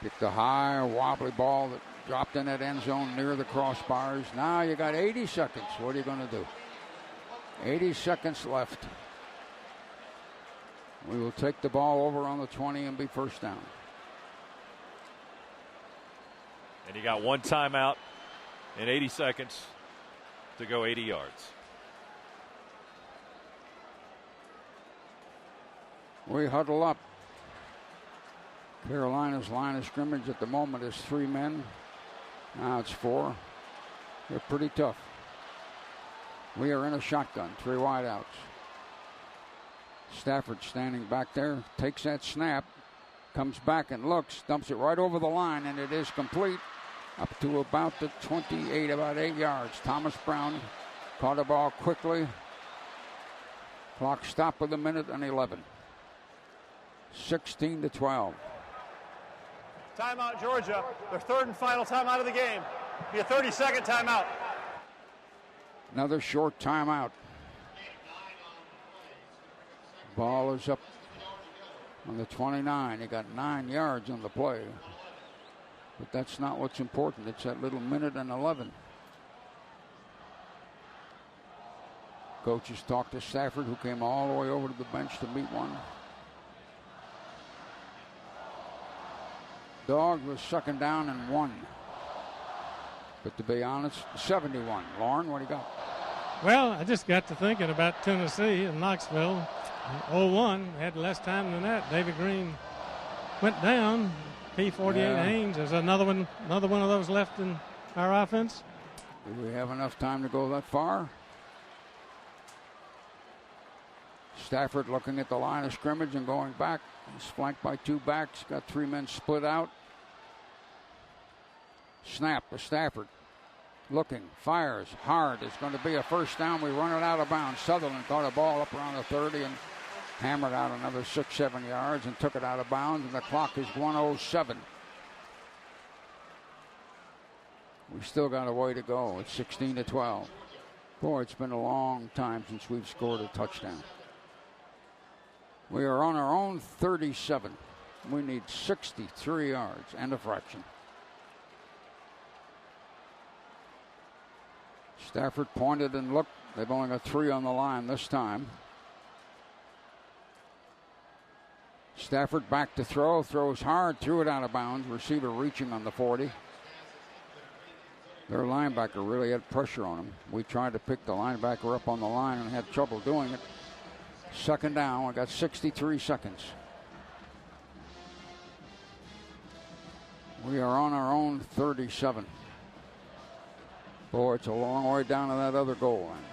Kicked a high, wobbly ball that dropped in that end zone near the crossbars. Now you got 80 seconds. What are you going to do? 80 seconds left. We will take the ball over on the 20 and be first down. And you got one timeout in 80 seconds to go 80 yards. We huddle up. Carolina's line of scrimmage at the moment is 3 men. Now it's 4. They're pretty tough. We are in a shotgun, 3 wideouts. Stafford standing back there, takes that snap, comes back and looks, dumps it right over the line, and it is complete up to about the 28, about 8 yards. Thomas Brown caught the ball quickly. Clock stopped with a minute and 11. 16-12. Timeout, Georgia. Their third and final timeout of the game. Be a 30-second timeout. Another short timeout. Ball is up on the 29. He got 9 yards on the play. But that's not what's important. It's that little minute and 11. Coaches talked to Stafford, who came all the way over to the bench to meet one. Dog was second down and 1. But to be honest, 71. Lauren, what do you got? Well, I just got to thinking about Tennessee and Knoxville. 0-1, had less time than that. David Green went down. P48 Haynes. There's another one of those left in our offense. Do we have enough time to go that far? Stafford looking at the line of scrimmage and going back. He's flanked by 2 backs. Got 3 men split out. Snap to Stafford. Looking, fires hard. It's going to be a first down. We run it out of bounds. Sutherland caught a ball up around the 30 and hammered out another 6-7 yards and took it out of bounds, and the clock is 1:07. We still got a way to go. It's 16-12. Boy, it's been a long time since we've scored a touchdown. We are on our own 37. We need 63 yards and a fraction. Stafford pointed and looked. They've only got 3 on the line this time. Stafford back to throw. Throws hard. Threw it out of bounds. Receiver reaching on the 40. Their linebacker really had pressure on him. We tried to pick the linebacker up on the line and had trouble doing it. Second down. We got 63 seconds. We are on our own 37. Boy, it's a long way down to that other goal line.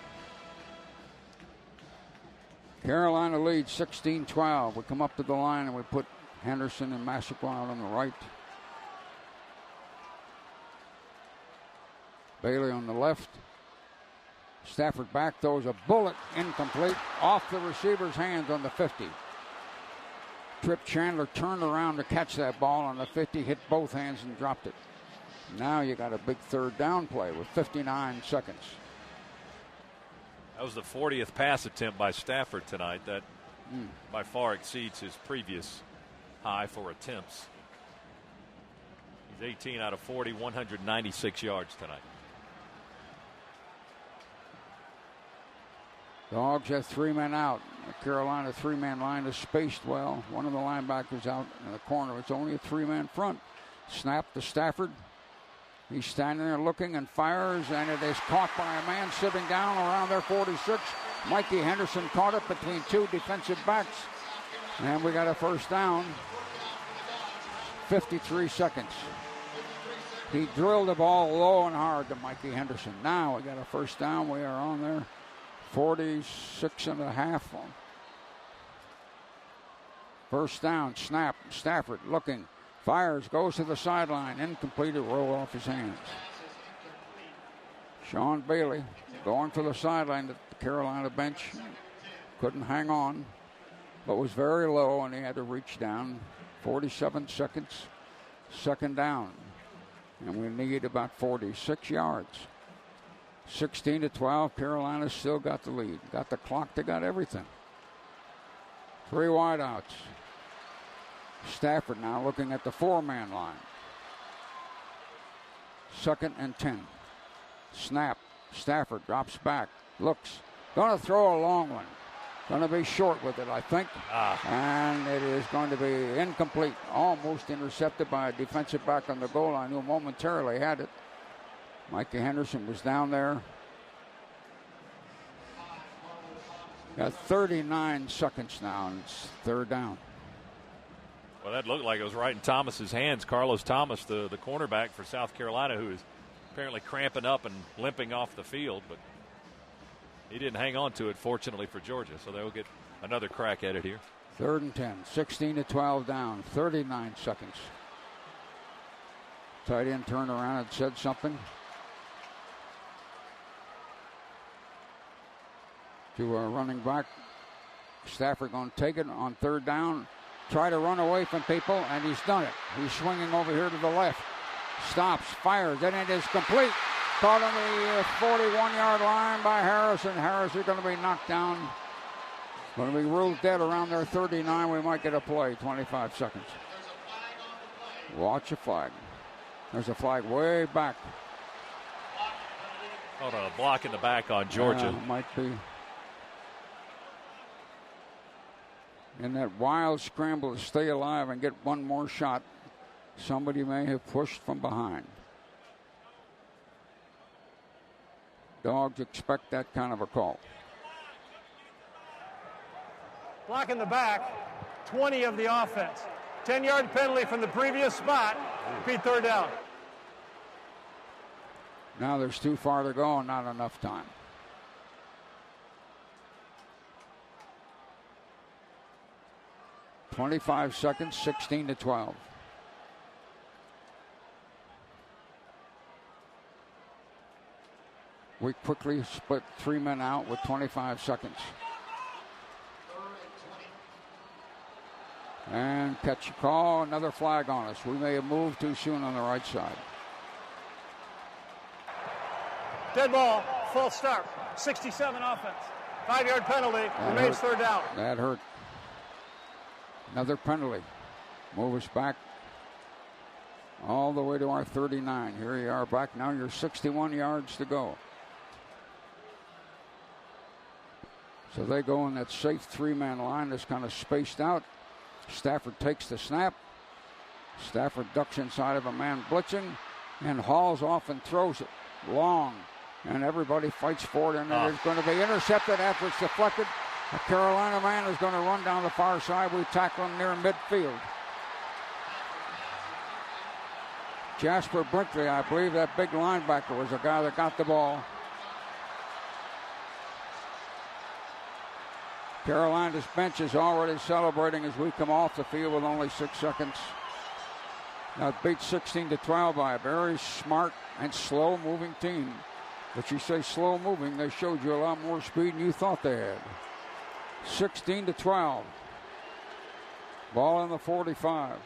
Carolina leads 16-12. We come up to the line and we put Henderson and Massaquoi on the right. Bailey on the left. Stafford back, throws a bullet, incomplete, off the receiver's hands on the 50. Trip Chandler turned around to catch that ball on the 50, hit both hands and dropped it. Now you got a big third down play with 59 seconds. That was the 40th pass attempt by Stafford tonight. That by far exceeds his previous high for attempts. He's 18 out of 40, 196 yards tonight. Dogs have 3 men out. The Carolina 3-man line is spaced well. One of the linebackers out in the corner. It's only a 3-man front. Snap to Stafford. He's standing there looking and fires, and it is caught by a man sitting down around their 46. Mikey Henderson caught it between 2 defensive backs. And we got a first down. 53 seconds. He drilled the ball low and hard to Mikey Henderson. Now we got a first down. We are on there. 46 and a half. First down, snap, Stafford looking, fires, goes to the sideline, incomplete, roll off his hands. Sean Bailey going for the sideline at the Carolina bench. Couldn't hang on, but was very low and he had to reach down. 47 seconds, second down. And we need about 46 yards. 16-12, Carolina still got the lead. Got the clock, they got everything. 3 wideouts. Stafford now looking at the 4-man line. 2nd and 10. Snap. Stafford drops back. Looks. Going to throw a long one. Going to be short with it, I think. And it is going to be incomplete. Almost intercepted by a defensive back on the goal line who momentarily had it. Mikey Henderson was down there. Got 39 seconds now, and it's third down. Well, that looked like it was right in Thomas's hands. Carlos Thomas, the cornerback for South Carolina, who is apparently cramping up and limping off the field, but he didn't hang on to it, fortunately for Georgia, so they'll get another crack at it here. 3rd and 10, 16-12 down, 39 seconds. Tight end turned around and said something to a running back. Stafford going to take it on 3rd down. Try to run away from people, and he's done it. He's swinging over here to the left. Stops, fires, and it is complete. Caught on the 41-yard line by Harris, and Harris is going to be knocked down. Going to be ruled dead around their 39. We might get a play. 25 seconds. Watch a flag. There's a flag way back. Caught a block in the back on Georgia. Might be. In that wild scramble to stay alive and get one more shot, somebody may have pushed from behind. Dogs expect that kind of a call. Block in the back, 20 of the offense. 10-yard penalty from the previous spot. Repeat, third down. Now there's too far to go and not enough time. .25 seconds, 16-12. We quickly split 3 men out with 25 seconds. And catch a call, another flag on us. We may have moved too soon on the right side. Dead ball, false start, 67 offense. 5-yard penalty, remains third down. That hurt. Another penalty. Move us back all the way to our 39. Here you are back. Now you're 61 yards to go. So they go in that safe 3-man line that's kind of spaced out. Stafford takes the snap. Stafford ducks inside of a man blitzing and hauls off and throws it long. And everybody fights for it, and it is going to be intercepted after it's deflected. The Carolina man is going to run down the far side. We tackle him near midfield. Jasper Brinkley, I believe that big linebacker, was the guy that got the ball. Carolina's bench is already celebrating as we come off the field with only 6 seconds. Now it beat 16-12 by a very smart and slow-moving team. But you say slow-moving, they showed you a lot more speed than you thought they had. 16-12. Ball in the 45.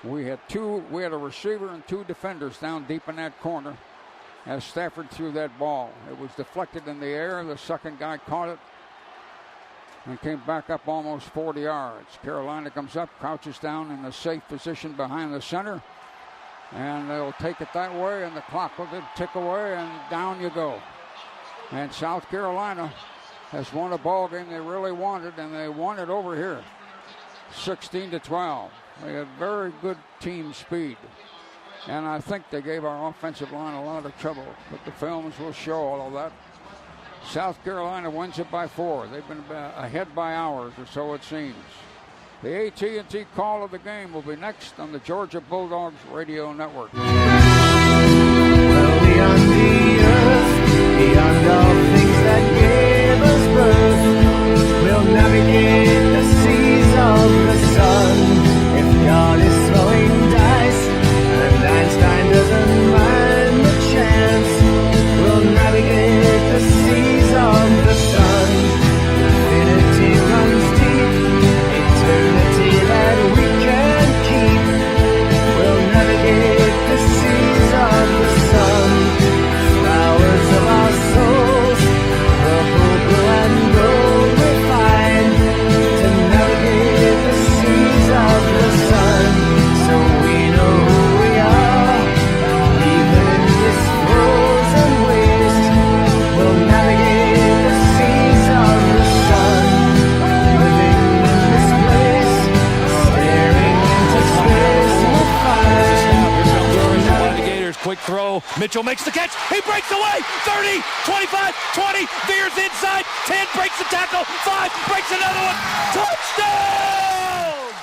We had a receiver and 2 defenders down deep in that corner as Stafford threw that ball. It was deflected in the air. The second guy caught it and came back up almost 40 yards. Carolina comes up, crouches down in a safe position behind the center, and they'll take it that way, and the clock will tick away, and down you go. And South Carolina has won a ball game they really wanted, and they won it over here, 16-12. They had very good team speed, and I think they gave our offensive line a lot of trouble, but the films will show all of that. South Carolina wins it by 4. They've been ahead by hours, or so it seems. The AT&T call of the game will be next on the Georgia Bulldogs Radio Network. Well, beyond the earth, beyond all things that gave us birth, we'll navigate the seas of the sun. If God is throwing dice and Einstein doesn't mind the chance, we'll navigate the seas of the sun. Infinity runs deep, eternity that we can keep. We'll navigate the seas of the sun. Flowers of our souls, purple, blue, and gold refined, to navigate the seas of the sun. So we know who we are, even in this frozen waste. We'll navigate the seas of the sun, living in this place, staring into space, we'll find. Gators, quick throw. Mitchell makes the catch. He breaks away. 30, 25, 20. Veers inside. 10 breaks the tackle. 5 breaks another one. Touchdown!